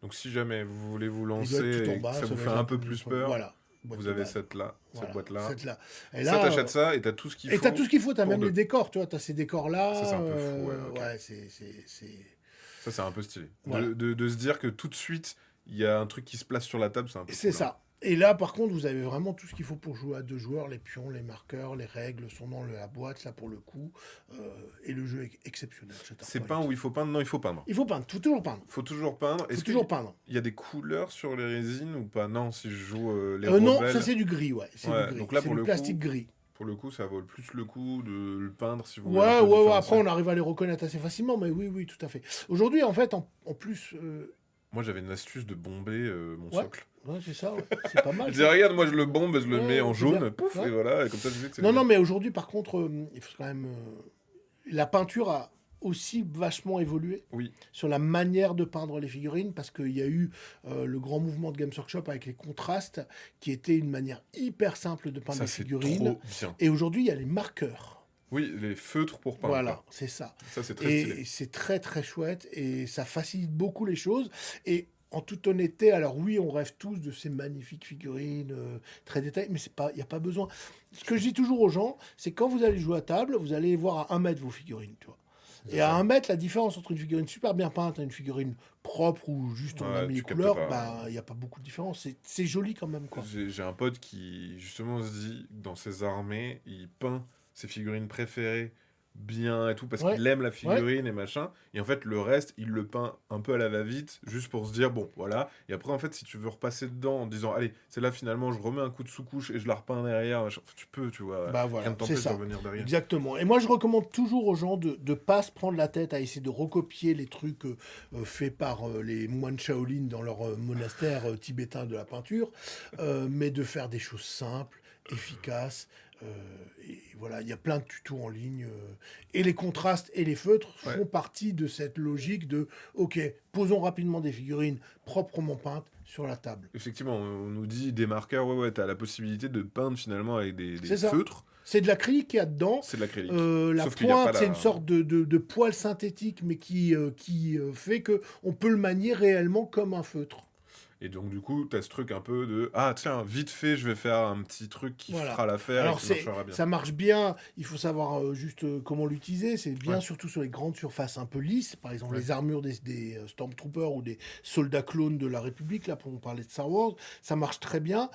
Donc si jamais vous voulez vous Il doit être lancer tout en et que bas, ça ça vous doit fait être un un peu peu plus. plus peur, Voilà, boîte vous de avez base. cette Voilà, boîte-là. cette là. Et Ça, là, t'achètes ça et t'as tout ce qu'il et t'as faut tout ce qu'il faut, t'as pour même les deux. décors, tu vois, t'as ces Ça, c'est décors-là. un peu fou, ouais, ok. Ouais, Ça, c'est un peu stylé. voilà. De se dire que tout de suite, il y a un truc qui se place sur la table, c'est un peu C'est cool. Hein. ça. Et là, par contre, vous avez vraiment tout ce qu'il faut pour jouer à 2 joueurs. Les pions, les marqueurs, les règles sont dans la boîte, là, pour le coup. Et le jeu est exceptionnel, C'est Shatterpoint. peint où il faut peindre? Non, il faut peindre. Il faut peindre, faut toujours peindre. Faut toujours peindre. Faut Est-ce toujours qu'il peindre. y a des couleurs sur les résines ou pas? Non, si je joue les Non, ça rebelles. c'est du gris, ouais. C'est du Ouais, gris. donc là, C'est du plastique gris. pour le coup, ça vaut plus le coup de le peindre si vous voulez un Ouais, peu ouais, ouais. Après, différencier. on arrive à les reconnaître assez facilement, mais oui, oui, tout à fait. Aujourd'hui, en fait, en plus. Moi, j'avais une astuce de bomber mon Ouais, socle. ouais, c'est ça, ouais. C'est pas Je mal. disais, Ça. regarde, moi je le bombe, je le Ouais, mets en c'est bien. jaune, pouf, Ouais. et voilà, et comme ça je sais que c'est Non, le non, mien. mais aujourd'hui, par contre, il faut quand même. La peinture a aussi vachement évolué Oui, sur la manière de peindre les figurines, parce qu'il y a eu le grand mouvement de Games Workshop avec les contrastes, qui était une manière hyper simple de peindre ça les c'est figurines. trop bien. Et aujourd'hui, il y a les marqueurs. Oui, les feutres pour peindre, Voilà, quoi. c'est ça. Ça c'est très stylé. Et c'est très très chouette, et ça facilite beaucoup les choses. Et en toute honnêteté, alors oui, on rêve tous de ces magnifiques figurines très détaillées, mais c'est pas, il n'y a pas besoin. Ce que je dis toujours aux gens, c'est quand vous allez jouer à table, vous allez voir à 1 mètre vos figurines, tu vois. C'est Et à ça. 1 mètre, la différence entre une figurine super bien peinte et une figurine propre où juste on a Ouais, mis les tu captes couleurs, pas. il n'y a pas beaucoup de différence. C'est joli quand même, quoi. J'ai un pote qui justement se dit, dans ses armées, il peint ses figurines préférées bien et tout, parce Ouais, qu'il aime la ouais. figurine et machin. Et en fait, le reste, il le peint un peu à la va-vite, juste pour se dire, bon, voilà. Et après, en fait, si tu veux repasser dedans en disant, allez, c'est là finalement, je remets un coup de sous-couche et je la repeins derrière, machin, tu peux, tu vois. Bah Rien voilà, ne c'est t'empêche de ça. revenir derrière. Exactement. Et moi, je recommande toujours aux gens de ne pas se prendre la tête à essayer de recopier les trucs faits par les moines Shaolin dans leur monastère tibétain de la peinture, mais de faire des choses simples, efficaces. euh, et voilà, il y a plein de tutos en ligne. Et les contrastes et les feutres Ouais. font partie de cette logique de, OK, posons rapidement des figurines proprement peintes sur la table. Effectivement, on nous dit des marqueurs, ouais, ouais, t'as la possibilité de peindre finalement avec des C'est ça. feutres, C'est de l'acrylique qu'il y a dedans. c'est de l'acrylique. La Sauf qu'il n'y a pas pointe, c'est une la... sorte de poil synthétique, mais qui fait que on peut le manier réellement comme un feutre. Et donc, du coup, t'as ce truc un peu de ah, tiens, vite fait, je vais faire un petit truc qui Voilà. fera l'affaire et Alors qui marchera bien. ça marche bien. Il faut savoir juste comment l'utiliser. C'est bien Ouais. surtout sur les grandes surfaces un peu lisses, par exemple Ouais. les armures des Stormtroopers ou des soldats clones de la République. Là, pour parler de Star Wars, ça marche très bien.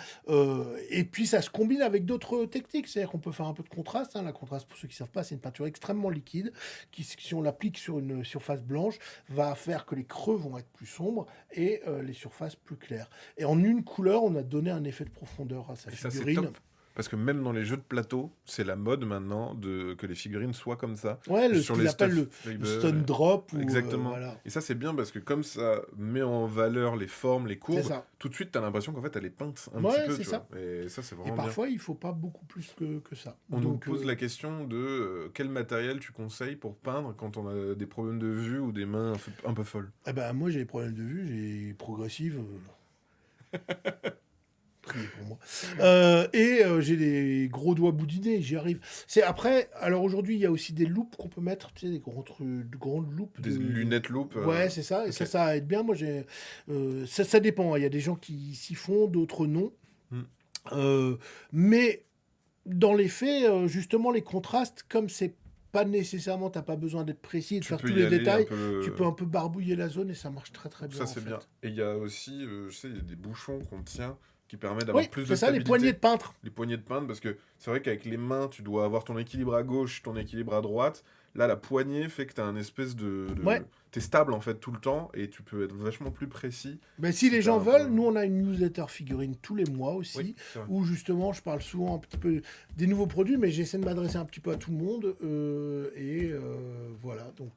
Et puis ça se combine avec d'autres techniques. C'est-à-dire qu'on peut faire un peu de contraste. Hein. La contraste, pour ceux qui savent pas, c'est une peinture extrêmement liquide qui, si on l'applique sur une surface blanche, va faire que les creux vont être plus sombres et les surfaces plus claires. Et en une couleur, on a donné un effet de profondeur à sa Et ça, c'est figurine. top. Parce que même dans les jeux de plateau, c'est la mode maintenant que les figurines soient comme ça. Ouais, ce Sur qu'ils les appellent stuff le labels, stone drop. Ou, Exactement. voilà. Et ça, c'est bien parce que comme ça met en valeur les formes, les C'est courbes, ça. tout de suite, t'as l'impression qu'en fait, elle est peinte un Ouais, petit peu, c'est tu ça. vois. Et ça, c'est Et vraiment bien. parfois, il faut pas beaucoup plus que ça. On nous Donc, pose la question de quel matériel tu conseilles pour peindre quand on a des problèmes de vue ou des mains un peu folles. eh ben, moi, j'ai des problèmes de vue, j'ai progressive. Priez pour moi. Et j'ai des gros doigts boudinés, j'y arrive. C'est après, alors aujourd'hui, il y a aussi des loupes qu'on peut mettre, tu sais, des grandes loupes. Des lunettes loupe. Ouais, c'est ça. Et ok. ça aide bien. Moi, ça dépend. Hein. Il y a des gens qui s'y font, d'autres non. Hmm. Mais dans les faits, justement, les contrastes, comme c'est pas nécessairement, t'as pas besoin d'être précis, de Tu faire peux tous y les aller détails. un peu. Tu peux un peu barbouiller la zone et ça marche très très bien. Ça, c'est en fait. bien. Et il y a aussi, je sais, il y a des bouchons qu'on tient qui permettent d'avoir Oui, plus de c'est ça, les stabilité. poignées de peintre. Les poignées de peintre, parce que c'est vrai qu'avec les mains, tu dois avoir ton équilibre à gauche, ton équilibre à droite. Là, la poignée fait que tu as un espèce Ouais. T'es stable en fait tout le temps et tu peux être vachement plus précis. Ben, si les t'as gens un peu- veulent, nous on a une newsletter figurine tous les mois aussi, Oui, c'est vrai. où justement je parle souvent un petit peu des nouveaux produits, mais j'essaie de m'adresser un petit peu à tout le monde. Voilà, donc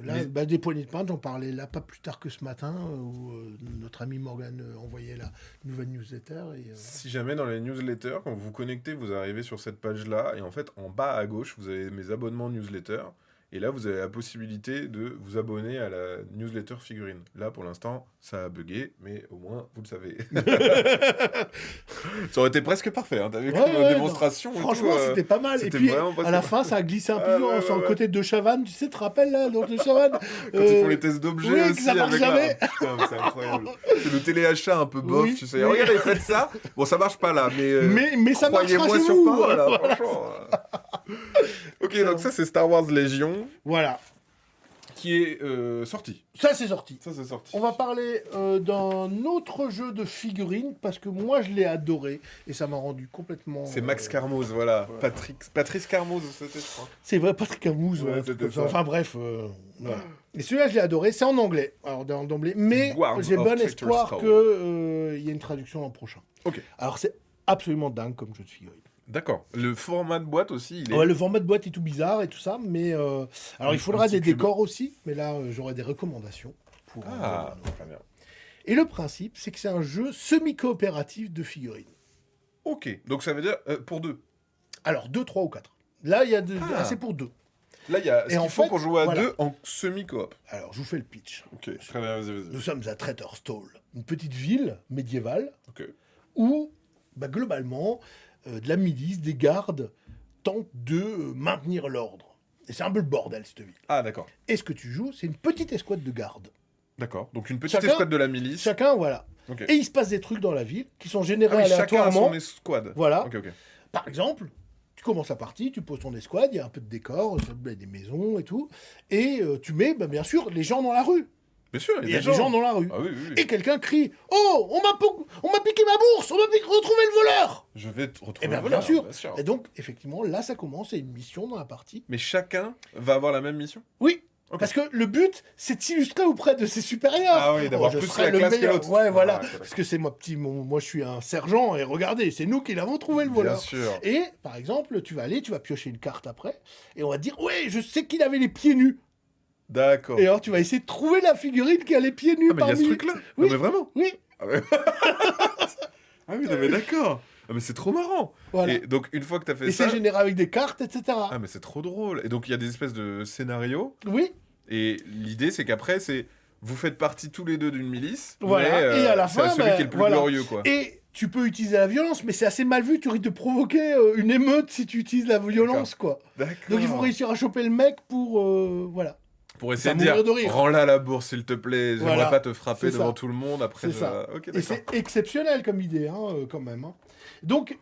là, Mais- des poignées de peintre, j'en parlais là pas plus tard que ce matin, où notre ami Morgan envoyait la nouvelle newsletter. Et, Si jamais dans les newsletters, quand vous vous connectez, vous arrivez sur cette page-là, et en fait, en bas à gauche, vous avez mes abonnements newsletter. Et là, vous avez la possibilité de vous abonner à la newsletter figurine. Là, pour l'instant, ça a bugué, mais au moins, vous le savez. Ça aurait été presque parfait, hein. T'as vu comme démonstration. Non. Franchement, c'était pas mal. Et puis, à la fin, ça a glissé un peu sur le côté de Chavannes. Tu sais, tu te rappelles, là, dans de Chavannes Quand ils font les tests d'objets oui, aussi. ça marche jamais. Putain, c'est incroyable. C'est le téléachat un peu bof, tu sais. Regardez, faites ça. Bon, ça marche pas là, mais ça marchera croyez-moi chez sur vous. parole, là, Voilà. franchement. Ok, donc ça, c'est Star Wars Légion. Voilà. Qui est sorti. Ça, c'est sorti. Ça, c'est sorti. On va parler d'un autre jeu de figurines, parce que moi, je l'ai adoré, et ça m'a rendu complètement... C'est Max Carmoz, voilà. Patrice Carmoz, c'était, je crois. C'est vrai, Patrick Amouze. Ouais, Ouais, c'était ça. enfin bref, voilà. Et celui-là, je l'ai adoré. C'est en anglais, alors d'emblée, mais Guards j'ai of bon Traitor's espoir Call. qu'il y ait une traduction l'an prochain. Ok. Alors, c'est absolument dingue comme jeu de figurines. D'accord. Le format de boîte aussi, il est... Ouais, le format de boîte est tout bizarre et tout ça, mais alors il faudra petit des cube. décors aussi, mais là j'aurai des recommandations pour. Ah, très bien. Et le principe, c'est que c'est un jeu semi-coopératif de figurines. Ok. Donc ça veut dire pour 2. Alors 2, 3 ou 4. Là, il y a Ah. assez pour 2. Là, il y a... Et Il en faut fait, qu'on joue à voilà. 2 en semi-coop. Alors je vous fais le pitch. Ok, très bien, vas-y. Nous sommes à Traitor's Call, une petite ville médiévale Ok. où, globalement, de la milice, des gardes tentent de maintenir l'ordre. Et c'est un peu le bordel, cette ville. Ah, d'accord. Et ce que tu joues, c'est une petite escouade de gardes. D'accord. Donc une petite Chacun- escouade de la milice. Chacun, voilà. Ok. Et il se passe des trucs dans la ville qui sont Ah générés oui, chacun a aléatoirement. son escouade. Voilà. Ok, ok. Par exemple, tu commences la partie, tu poses ton escouade, il y a un peu de décor, il y a des maisons et tout. Et tu mets, bien sûr, les gens dans la rue. Bien sûr, Il y a des gens dans la rue. Ah oui, oui, oui. Et quelqu'un crie « Oh, on m'a piqué ma bourse, on m'a retrouvé le voleur !» Je vais te retrouver Eh bien, le bien voleur, sûr. Et donc, effectivement, là, ça commence, c'est une mission dans la partie. Mais chacun va avoir la même mission. Oui, Ok. parce que le but, c'est de s'illustrer auprès de ses supérieurs. Ah oui, d'avoir je plus serai la le classe que meilleur. l'autre. Ouais, voilà. Ah, ok, Parce que c'est moi, je suis un sergent, et regardez, c'est nous qui l'avons trouvé, le voleur. Bien sûr. Et, par exemple, tu vas piocher une carte après, et on va te dire, ouais, je sais qu'il avait les pieds nus. D'accord. Et alors, tu vas essayer de trouver la figurine qui a les pieds nus Ah, mais il y a parmi... ce truc-là. Oui. Non, mais vraiment. Oui, Ah, ouais. Ah oui, non, mais d'accord. Ah, mais c'est trop marrant. voilà. Et donc, une fois que t'as fait Et ça... c'est généré avec des cartes, etc. Ah, mais c'est trop drôle. Et donc, il y a des espèces de scénarios. Oui, Et l'idée, c'est qu'après, c'est... Vous faites partie tous les deux d'une milice. Voilà. Mais, Et à la c'est fin, celui qui est le plus voilà. glorieux, quoi. Et tu peux utiliser la violence, mais c'est assez mal vu, tu risques de provoquer une émeute si tu utilises la violence, quoi. D'accord. Donc il faut réussir à choper le mec pour... voilà. Pour essayer Ça de dire, mourir de rire. rends-la la bourse, s'il te plaît. J'aimerais Voilà. pas te frapper C'est devant ça. tout le monde. Après, C'est ça. Ok, Et d'accord. c'est exceptionnel comme idée, quand même. Hein. Donc,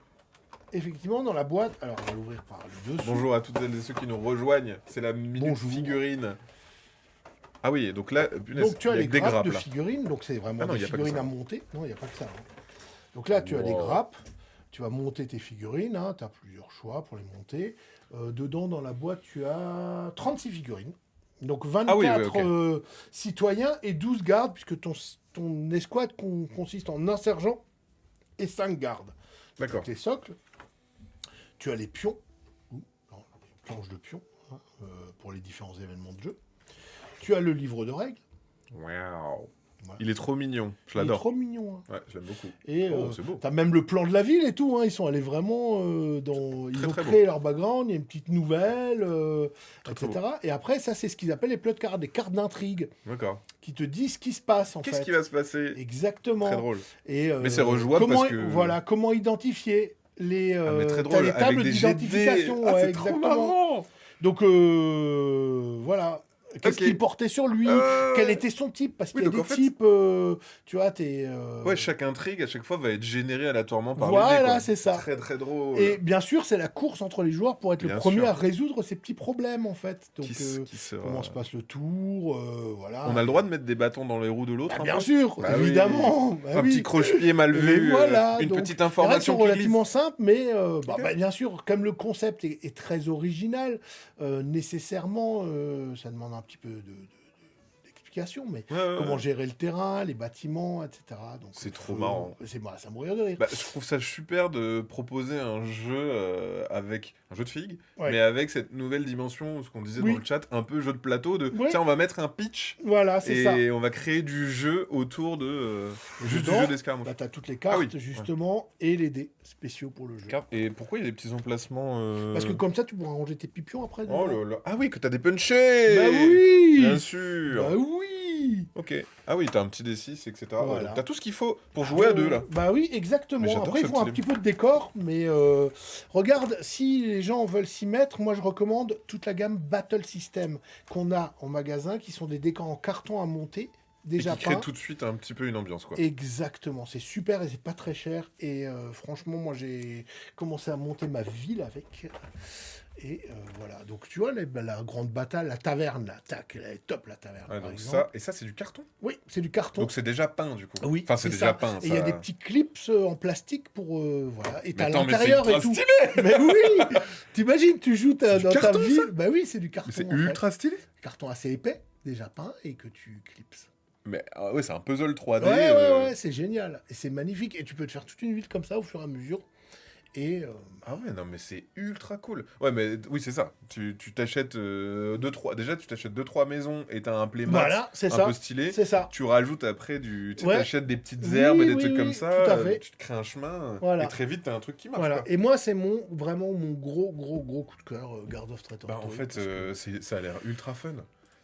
effectivement, dans la boîte... Alors, on va l'ouvrir par le dessus. Bonjour à toutes celles et ceux qui nous rejoignent. C'est la minute Bonjour. figurine. Ah oui, donc là, punaise, Donc tu as il y a les que des grappes grappes, de là. figurines, donc c'est vraiment Ah non, des y a pas que figurines ça. à monter. Non, il n'y a pas que ça. Hein. Donc là, tu as les Wow. grappes, tu vas monter tes figurines, tu as plusieurs choix pour les monter. Dedans, dans la boîte, tu as 36 figurines. Donc 24 Ah oui, ok. citoyens et 12 gardes, puisque ton escouade consiste en un sergent et 5 gardes. D'accord. Donc les socles, tu as les pions, les planches de pions, pour les différents événements de jeu. Tu as le livre de règles. Waouh. Voilà. Il est trop mignon. Je Il est l'adore. trop mignon. Hein. Ouais, je l'aime beaucoup. Et Oh, c'est beau. t'as même le plan de la ville et tout. Hein. Ils sont allés vraiment dans. Ils ont très créé beau. leur background. Il y a une petite nouvelle, Très etc. Et après, ça, c'est ce qu'ils appellent les plot cards, des cartes d'intrigue, D'accord. qui te disent ce qui se passe en Qu'est-ce fait. qui va se passer? Exactement. Très drôle. Et, Mais c'est rejouable comment, parce que- Voilà, comment identifier les. Ah, mais très t'as drôle. les Avec tables des jets de dés. d'identification. Ah, ouais, c'est trop exactement. marrant. Donc voilà. Qu'est-ce Ok. qu'il portait sur lui Quel était son type Parce qu'il oui, y a donc des en fait- types, tu vois, t'es... Ouais, chaque intrigue, à chaque fois, va être générée aléatoirement par Voilà, l'idée, quoi. c'est ça. Très, très drôle. Et bien sûr, c'est la course entre les joueurs pour être le Bien premier sûr. à résoudre ces petits problèmes, en fait. Donc, Qui sera- comment se passe le tour, voilà. On a le droit de mettre des bâtons dans les roues de l'autre, Bah, un bien peu sûr, Bah oui. évidemment. Bah Un oui. petit croche-pied mal Et vu, voilà, une donc, petite Les règles information sont qui glisse. relativement simples, mais Ok. bien sûr, comme le concept est très original, nécessairement, ça demande un petit peu d'explication explications, mais Ouais, ouais, comment ouais. gérer le terrain, les bâtiments, etc. Donc, C'est trop marrant. ça me mourir de rire. Bah, je trouve ça super de proposer un jeu avec un jeu de figues, mais Ouais. avec cette nouvelle dimension, ce qu'on disait dans Oui, le chat, un peu jeu de plateau, de oui, tiens, on va mettre un pitch voilà, c'est ça. et on va créer du jeu autour de Et juste du jeu dedans, d'escarmouche. bah, tu as toutes les Ah oui, cartes, ouais. justement, et les dés spéciaux pour le jeu. Et pourquoi il y a des petits emplacements Parce que comme ça, tu pourras ranger tes pipions après Oh dedans. là là. Ah oui, que t'as des punchés. Bah Bien oui! sûr. Bah oui! Ok. Ah oui, t'as un petit D6, etc. Ouais, donc Voilà. t'as tout ce qu'il faut pour jouer à deux, là. Bah oui, Mais exactement. j'adore Après, il ce faut un petit petit peu de décor, mais regarde, si les gens veulent s'y mettre, moi je recommande toute la gamme Battle System qu'on a en magasin, qui sont des décors en carton à monter, Et déjà qui crée peints. tout de suite un petit peu une ambiance, quoi. Exactement, c'est super et c'est pas très cher. Et franchement, moi j'ai commencé à monter ma ville avec. Et voilà, donc tu vois, la grande bataille, la taverne, là, tac, elle est top la taverne, Ouais, par donc exemple. ça, et ça, c'est du carton. Oui, c'est du carton. Donc c'est déjà peint, du coup. Oui, Enfin, c'est c'est déjà ça. peint, Et il y a des ça. petits clips en plastique pour voilà. Et Mais t'as attends, mais c'est l'intérieur et ultra tout. stylé. Mais oui, t'imagines, tu joues C'est du dans ta carton, ville. ça. Bah oui, c'est du Mais carton c'est en fait. ultra stylé. Carton assez épais, déjà peint et que tu clips. Mais ah ouais, c'est un puzzle 3D. Ouais, c'est génial. Et c'est magnifique. Et tu peux te faire toute une ville comme ça au fur et à mesure. Et Ah ouais, non, mais c'est ultra cool. Ouais, mais oui, c'est ça. Tu t'achètes deux, trois. Déjà, tu t'achètes deux, trois maisons et t'as un playmat voilà, c'est un ça. peu stylé. C'est ça. Tu rajoutes après du. Tu sais, Ouais. t'achètes des petites Oui, herbes et des oui, trucs comme oui, ça. tout à fait. Tu te crées un chemin. Voilà. Et très vite, t'as un truc qui marche, Voilà. quoi. Et moi, c'est vraiment mon gros coup de cœur, Guard of Traitor. Bah, en fait, ça a l'air ultra fun.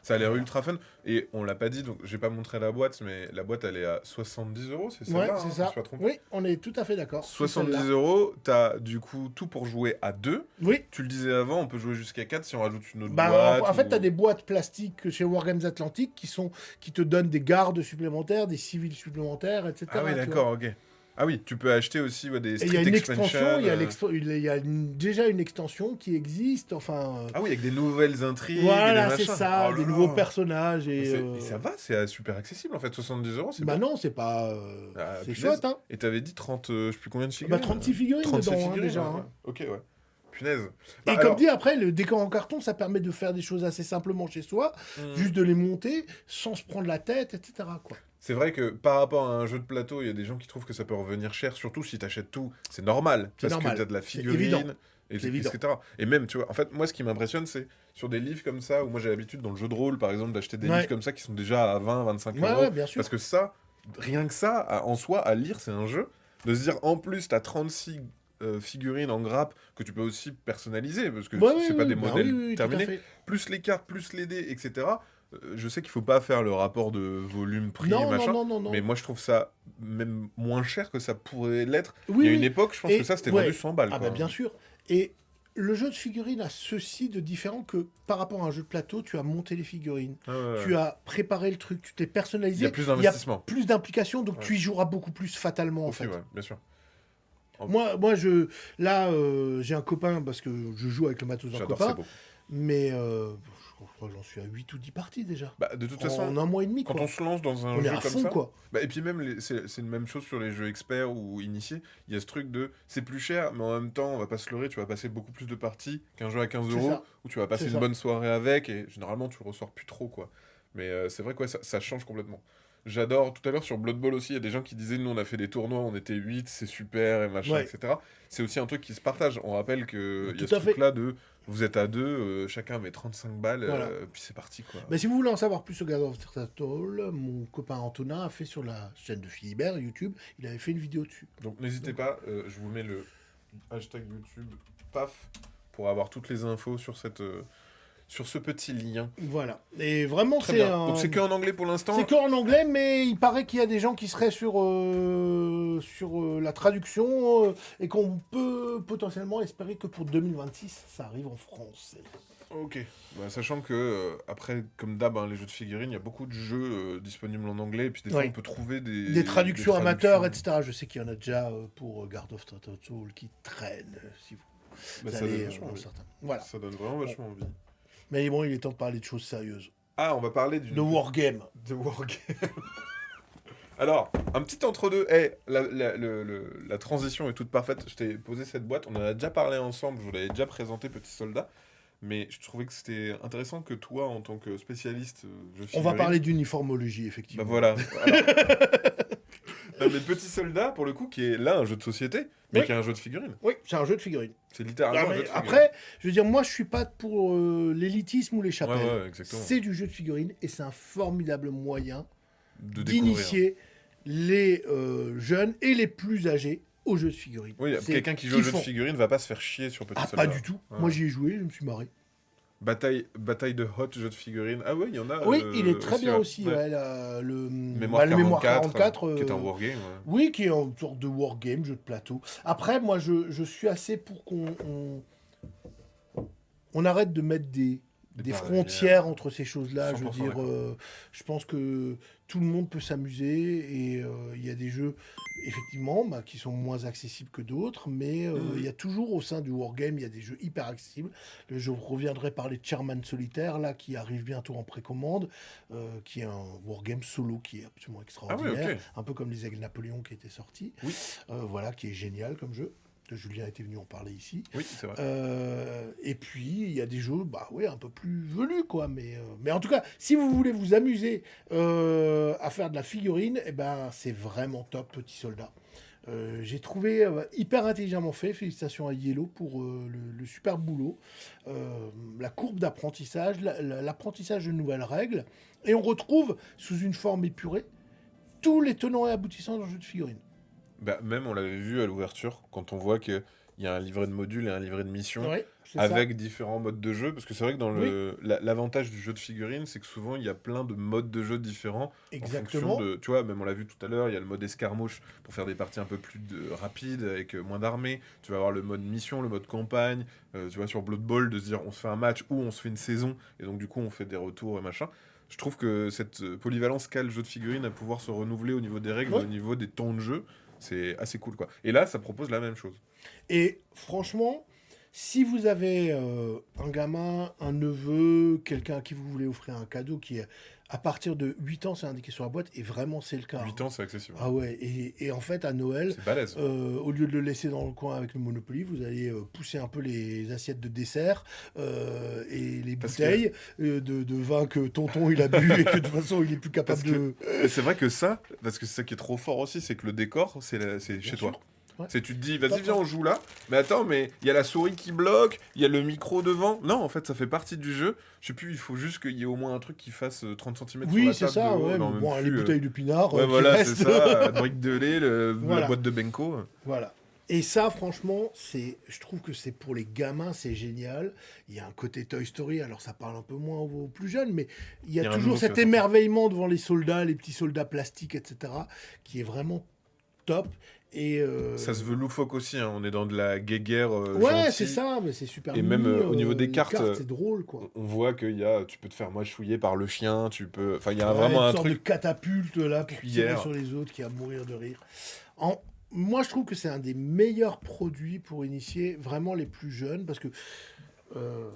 Ça a l'air ultra fun. Et on l'a pas dit, donc j'ai pas montré la boîte, mais la boîte, elle est à 70 euros, c'est Ouais, celle-là, c'est hein, si ça. je suis pas trompé. Oui, on est tout à fait d'accord. C'est 70 celle-là. euros, t'as du coup tout pour jouer à deux. Oui. Tu le disais avant, on peut jouer jusqu'à 4 si on rajoute une autre Bah, boîte. en fait, ou- tu as des boîtes plastiques chez Wargames Atlantique qui te donnent des gardes supplémentaires, des civils supplémentaires, etc. Ah oui, tu vois. d'accord, ok. Ah oui, tu peux acheter aussi ouais, des Et il y a Street une Expansion. extension, il y a déjà une extension qui existe, enfin... Ah oui, avec des nouvelles intrigues et des voilà, c'est machins. ça, Oh là des là. nouveaux personnages Mais et... et ça va, c'est super accessible en fait, 70 euros, c'est Bah bon. non, c'est pas... Ah, c'est punaise. chouette, hein. Et t'avais dit 30, je sais plus combien de Bah, figurines. 36 figurines 36 dedans, hein, figurines, déjà. ouais. Hein. Ok, ouais. Punaise. Et Bah, comme alors- dit, après, le décor en carton, ça permet de faire des choses assez simplement chez soi, Hmm. juste de les monter, sans se prendre la tête, etc. quoi. C'est vrai que par rapport à un jeu de plateau, il y a des gens qui trouvent que ça peut revenir cher, surtout si t'achètes tout. C'est normal, C'est parce normal. que t'as de la C'est évident. figurine, C'est évident. etc. Et même, tu vois, en fait, moi, ce qui m'impressionne, c'est sur des livres comme ça, où moi j'ai l'habitude dans le jeu de rôle, par exemple, d'acheter des Ouais. livres comme ça qui sont déjà à 20, 25 Ouais, euros. ouais, bien sûr. Parce que ça, rien que ça, en soi, à lire, c'est un jeu. De se dire, en plus, t'as 36 figurines en grappe que tu peux aussi personnaliser, parce que Ouais, c'est oui, pas oui, des bah modèles oui, tout à terminés. fait. Plus les cartes, plus les dés, etc. Je sais qu'il faut pas faire le rapport de volume, prix, Non, machin. non. Mais moi, je trouve ça même moins cher que ça pourrait l'être. Oui, Il y a oui. une époque, je pense Et- que ça, c'était ouais. vendu 100 balles. Ah quoi. bah bien sûr. Et le jeu de figurines a ceci de différent que par rapport à un jeu de plateau, tu as monté les figurines, Ah ouais, ouais. tu as préparé le truc, tu t'es personnalisé. Il y a plus d'investissement. plus d'implication, donc Ouais. tu y joueras beaucoup plus fatalement en Aussi, fait. ouais, bien sûr. Moi, j'ai un copain parce que je joue avec le matos d'un J'adore, c'est copain, beau. mais je crois que j'en suis à 8 ou 10 parties déjà. Bah, de toute En façon, un mois et demi, quand quoi. on se lance dans un On est jeu à comme fond, ça, quoi. bah, et puis même, c'est une même chose sur les jeux experts ou initiés, il y a ce truc de, c'est plus cher, mais en même temps, on va pas se leurrer, tu vas passer beaucoup plus de parties qu'un jeu à 15 C'est euros, ça. où tu vas passer C'est une ça. bonne soirée avec, et généralement, tu ressors plus trop, quoi. Mais c'est vrai que ouais, ça change complètement. J'adore, tout à l'heure sur Blood Bowl aussi, il y a des gens qui disaient, nous on a fait des tournois, on était 8, c'est super, et machin, Ouais. etc. C'est aussi un truc qui se partage. On rappelle qu'il y a Tout ce à fait. truc-là de, vous êtes à deux, chacun met 35 balles, Voilà. puis c'est parti, quoi. Mais si vous voulez en savoir plus sur God of Turtle, mon copain Antonin a fait sur la chaîne de Philibert, YouTube, il avait fait une vidéo dessus. Donc n'hésitez pas, je vous mets le hashtag YouTube PAF pour avoir toutes les infos sur sur ce petit lien. Voilà. Et vraiment, Très c'est bien. un... Donc c'est que en anglais pour l'instant. C'est qu'en anglais, mais il paraît qu'il y a des gens qui seraient sur la traduction et qu'on peut potentiellement espérer que pour 2026, ça arrive en français. Ok. Bah, sachant que après, comme d'hab, hein, les jeux de figurines, il y a beaucoup de jeux disponibles en anglais et puis des fois Ouais. on peut trouver Des traductions amateurs, etc. Je sais qu'il y en a déjà pour Guard of Turtle qui traînent, si vous Bah, ça allez donne vachement dans envie. certains. Voilà. Ça donne vraiment vachement envie. Mais bon, il est temps de parler de choses sérieuses. Ah, on va parler d'une De Wargame. de Wargame. Alors, un petit entre-deux. Hey, la transition est toute parfaite. Je t'ai posé cette boîte. On en a déjà parlé ensemble. Je vous l'avais déjà présenté, petit soldat. mais je trouvais que c'était intéressant que toi, en tant que spécialiste jeux de On va figurines, parler d'uniformologie, bah effectivement. voilà. Alors, non, mais Petit Soldat, pour le coup, qui est là un jeu de société, mais Oui, qui est un jeu de figurines. oui, c'est un jeu de figurines. C'est Ah, littéralement un jeu mais de figurines. après, je veux dire, moi, je suis pas pour l'élitisme ou les Ouais, chapelles. ouais, exactement. C'est du jeu de figurines et c'est un formidable moyen De découvrir. d'initier les jeunes et les plus âgés aux jeux de figurines. Oui, C'est quelqu'un qui joue au jeu de kiffant. figurines va pas se faire chier sur Petit Ah, pas Soldat. du tout. Ouais. Moi, j'y ai joué, je me suis marré. Bataille de hot jeu de figurines. Ah ouais, il y en a Oui, il est très bien ouais. aussi. Ouais. Ouais, Mémoire le Mémoire 44, 44. qui est un wargame. Ouais. Oui, qui est une sorte de wargame, jeu de plateau. Après, moi, je suis assez pour on arrête de mettre des Des frontières entre ces choses-là. Je veux 100% dire, d'accord. je pense que tout le monde peut s'amuser et il y a des jeux, effectivement, bah, qui sont moins accessibles que d'autres, mais il y a toujours au sein du wargame, il y a des jeux hyper accessibles. Je reviendrai parler de Chairman Solitaire, là, qui arrive bientôt en précommande, qui est un wargame solo qui est absolument Ah ouais, extraordinaire, ok. un peu comme les Aigles Napoléon qui étaient sortis. Oui, Voilà, qui est génial comme jeu. Julien était venu en parler ici. oui, c'est vrai. Et puis, il y a des jeux, bah ouais, un peu plus velus, quoi. Mais en tout cas, si vous voulez vous amuser à faire de la figurine, eh ben, c'est vraiment top, Petit Soldat. J'ai trouvé hyper intelligemment fait. Félicitations à Yellow pour le super boulot. La courbe d'apprentissage, l'apprentissage de nouvelles règles. Et on retrouve, sous une forme épurée, tous les tenants et aboutissants d'un jeu de figurine. Bah, même, on l'avait vu à l'ouverture, quand on voit qu'il y a un livret de modules et un livret de missions, Oui, c'est ça. avec différents modes de jeu, parce que c'est vrai que dans Oui, l'avantage du jeu de figurines, c'est que souvent, il y a plein de modes de jeu différents, en fonction exactement. de, tu vois, même on l'a vu tout à l'heure, il y a le mode escarmouche pour faire des parties un peu plus rapides, avec moins d'armées, tu vas avoir le mode mission, le mode campagne, tu vois, sur Blood Bowl, de se dire, on se fait un match ou on se fait une saison, et donc du coup, on fait des retours et machin. Je trouve que cette polyvalence qu'a le jeu de figurines à pouvoir se renouveler au niveau des règles, Oui. au niveau des temps de jeu, c'est assez cool, quoi. Et là, ça propose la même chose. Et franchement, si vous avez un gamin, un neveu, quelqu'un à qui vous voulez offrir un cadeau qui est à partir de 8 ans, c'est indiqué sur la boîte, et vraiment c'est le cas. 8 ans, c'est accessible. Ah ouais, et en fait à Noël, C'est balèze. au lieu de le laisser dans le coin avec le Monopoly, vous allez pousser un peu les assiettes de dessert et les Parce bouteilles de vin que tonton il a bu et que de toute façon il est plus capable Parce que de... c'est vrai que ça, parce que c'est ça qui est trop fort aussi, c'est que le décor, c'est Bien chez sûr. toi. Ouais. C'est tu te dis, vas-y, viens, on joue là. Mais attends, mais il y a la souris qui bloque, il y a le micro devant. Non, en fait, ça fait partie du jeu. Je sais plus, il faut juste qu'il y ait au moins un truc qui fasse 30 cm sur Oui, la c'est table ça, de haut. ouais, Non, mais même bon, les plus. bouteilles de pinard Ouais, qui voilà, c'est restent. ça. La brique de lait, la Voilà. boîte de Benko. Voilà. Et ça, franchement, je trouve que c'est pour les gamins, c'est génial. Il y a un côté Toy Story, alors ça parle un peu moins aux plus jeunes, mais il y Il y a a un toujours nouveau cet qui va sortir. émerveillement devant les soldats, les petits soldats plastiques, etc., qui est vraiment top. Et Ça se veut loufoque aussi, hein. On est dans de la guéguerre ouais, gentille. c'est ça, mais c'est super Et mignon. même au niveau des les cartes, c'est drôle, quoi. on voit tu peux te faire mâchouiller par le chien, tu peux. Enfin, il y a Ouais, vraiment une un sorte de truc. catapulte là pour tirer Cuillère. sur les autres qui a mourir de rire. Moi, je trouve que c'est un des meilleurs produits pour initier vraiment les plus jeunes parce que euh,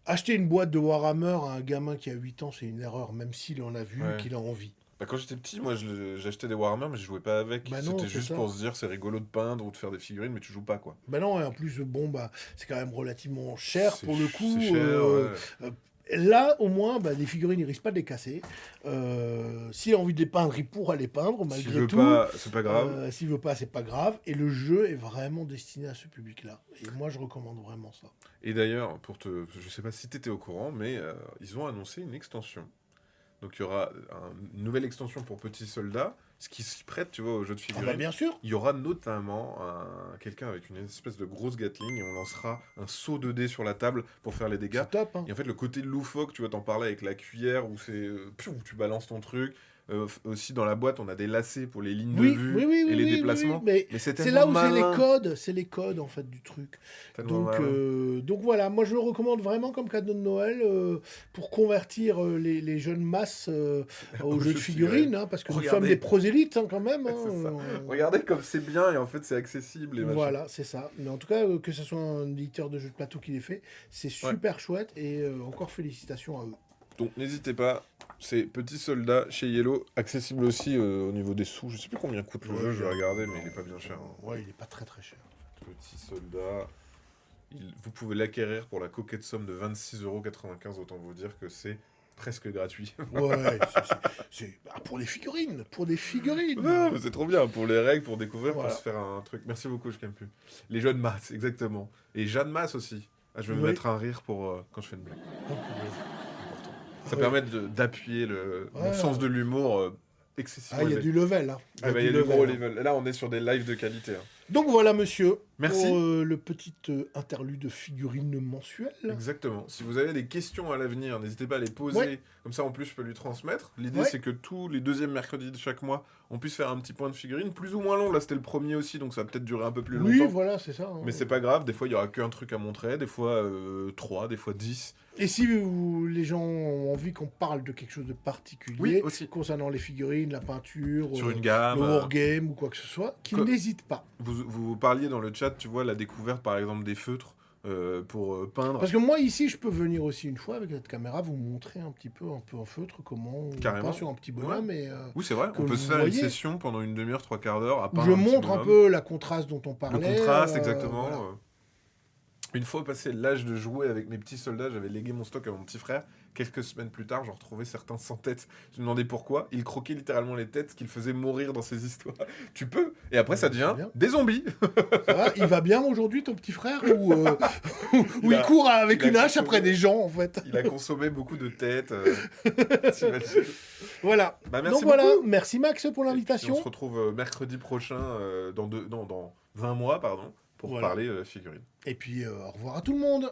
acheter une boîte de Warhammer à un gamin qui a 8 ans, c'est une erreur, même s'il en a vu, Ouais. qu'il a envie. Bah, quand j'étais petit, moi, j'achetais des Warhammer, mais je jouais pas avec. Bah non, C'était c'est juste ça. pour se dire, c'est rigolo de peindre ou de faire des figurines, mais tu joues pas, quoi. Ben non, et en plus, bon, bah, c'est quand même relativement cher pour le coup. C'est cher, ouais. Là, au moins, bah, les figurines, il risque pas de les casser. S'il a envie de les peindre, il pourra les peindre, S'il malgré veut tout. pas, c'est pas grave. S'il veut pas, c'est pas grave. Et le jeu est vraiment destiné à ce public-là. Et moi, je recommande vraiment ça. Et d'ailleurs, je sais pas si t'étais au courant, mais ils ont annoncé une extension. Donc il y aura une nouvelle extension pour Petit Soldat, ce qui s'y prête, tu vois, au jeu de Ah figurines. bah bien sûr. Il y aura notamment quelqu'un avec une espèce de grosse Gatling et on lancera un saut de dés sur la table pour faire les dégâts. C'est top. Hein. Et en fait, le côté loufoque, tu vois, t'en parlais avec la cuillère où tu balances ton truc. Aussi, dans la boîte, on a des lacets pour les lignes de vue et les déplacements. Mais c'est c'est là tellement où malin. c'est les codes en fait du truc. Tellement malin. Donc voilà, moi je le recommande vraiment comme cadeau de Noël pour convertir les jeunes masses aux jeux de figurines, hein, parce que nous Regardez. sommes des prosélytes hein, quand même. Hein, C'est ça. Regardez comme c'est bien et en fait c'est accessible et machin. voilà, c'est ça. Mais en tout cas, que ce soit un éditeur de jeux de plateau qui les fait, c'est super chouette et encore félicitations à eux. Donc n'hésitez pas, c'est Petit Soldat chez Yellow, accessible aussi au niveau des sous. Je sais plus combien coûte le jeu, je vais regarder, mais il est pas bien cher. Ouais, il est pas très très cher. Petit Soldat, Vous pouvez l'acquérir pour la coquette somme de 26,95 €. Autant vous dire que c'est presque gratuit. Ouais, pour des figurines, pour des figurines. Non, mais c'est trop bien pour les règles, pour découvrir, Voilà. pour se faire un truc. Merci beaucoup, je t'aime plus. Les jeux de maths, exactement. Et Jeanne Masse aussi. Ah, je vais me Oui. mettre un rire pour quand je fais une blague. Oh, punaise. Important. Ça Ouais. permet d'appuyer mon Ouais. sens de l'humour excessivement Ah, il y a élevé. du level, hein. Ah bah, il y a du gros hein. level. Là, on est sur des lives de qualité. Hein. Donc voilà, monsieur. Merci. Pour le petit interlude figurine mensuel. Exactement. Si vous avez des questions à l'avenir, n'hésitez pas à les poser. Ouais. Comme ça, en plus, je peux lui transmettre. L'idée, Ouais. c'est que tous les deuxièmes mercredis de chaque mois, on puisse faire un petit point de figurines, plus ou moins long. Là, c'était le premier aussi, donc ça va peut-être durer un peu plus Oui, longtemps. voilà, c'est ça. Hein. Mais c'est pas grave, des fois, il y aura qu'un truc à montrer, des fois 3, des fois 10. Et si les gens ont envie qu'on parle de quelque chose de particulier Oui, aussi. concernant les figurines, la peinture, Sur une gamme. le wargame ou quoi que ce soit, qu'ils n'hésitent pas. Vous parliez dans le chat, tu vois, la découverte, par exemple, des feutres pour peindre. Parce que moi, ici, je peux venir aussi une fois avec notre caméra, vous montrer un peu en feutre, comment on Carrément. peint sur un petit bonhomme. Et, Oui, c'est vrai, que on peut vous se faire une voyez. session pendant une demi-heure, 3/4 d'heure à où peindre je un petit montre un bonhomme. peu la contraste dont on Le parlait. contraste, exactement. voilà. Une fois passé l'âge de jouer avec mes petits soldats, j'avais légué mon stock à mon petit frère. Quelques semaines plus tard, j'en retrouvais certains sans tête. Je me demandais pourquoi. Il croquait littéralement les têtes, ce qu'il faisait mourir dans ses histoires. Tu peux. Et après, ça C'est devient bien. des zombies. Ça va, il va bien aujourd'hui, ton petit frère Ou Il il a- court avec il a une hache consommé- après des gens, en fait. Il a consommé beaucoup de têtes. T'imagines. Voilà. Bah, merci Donc voilà, beaucoup. merci Max pour Et puis, l'invitation. on se retrouve mercredi prochain, dans 20 mois, pardon, pour Voilà. parler figurines. Et puis, au revoir à tout le monde.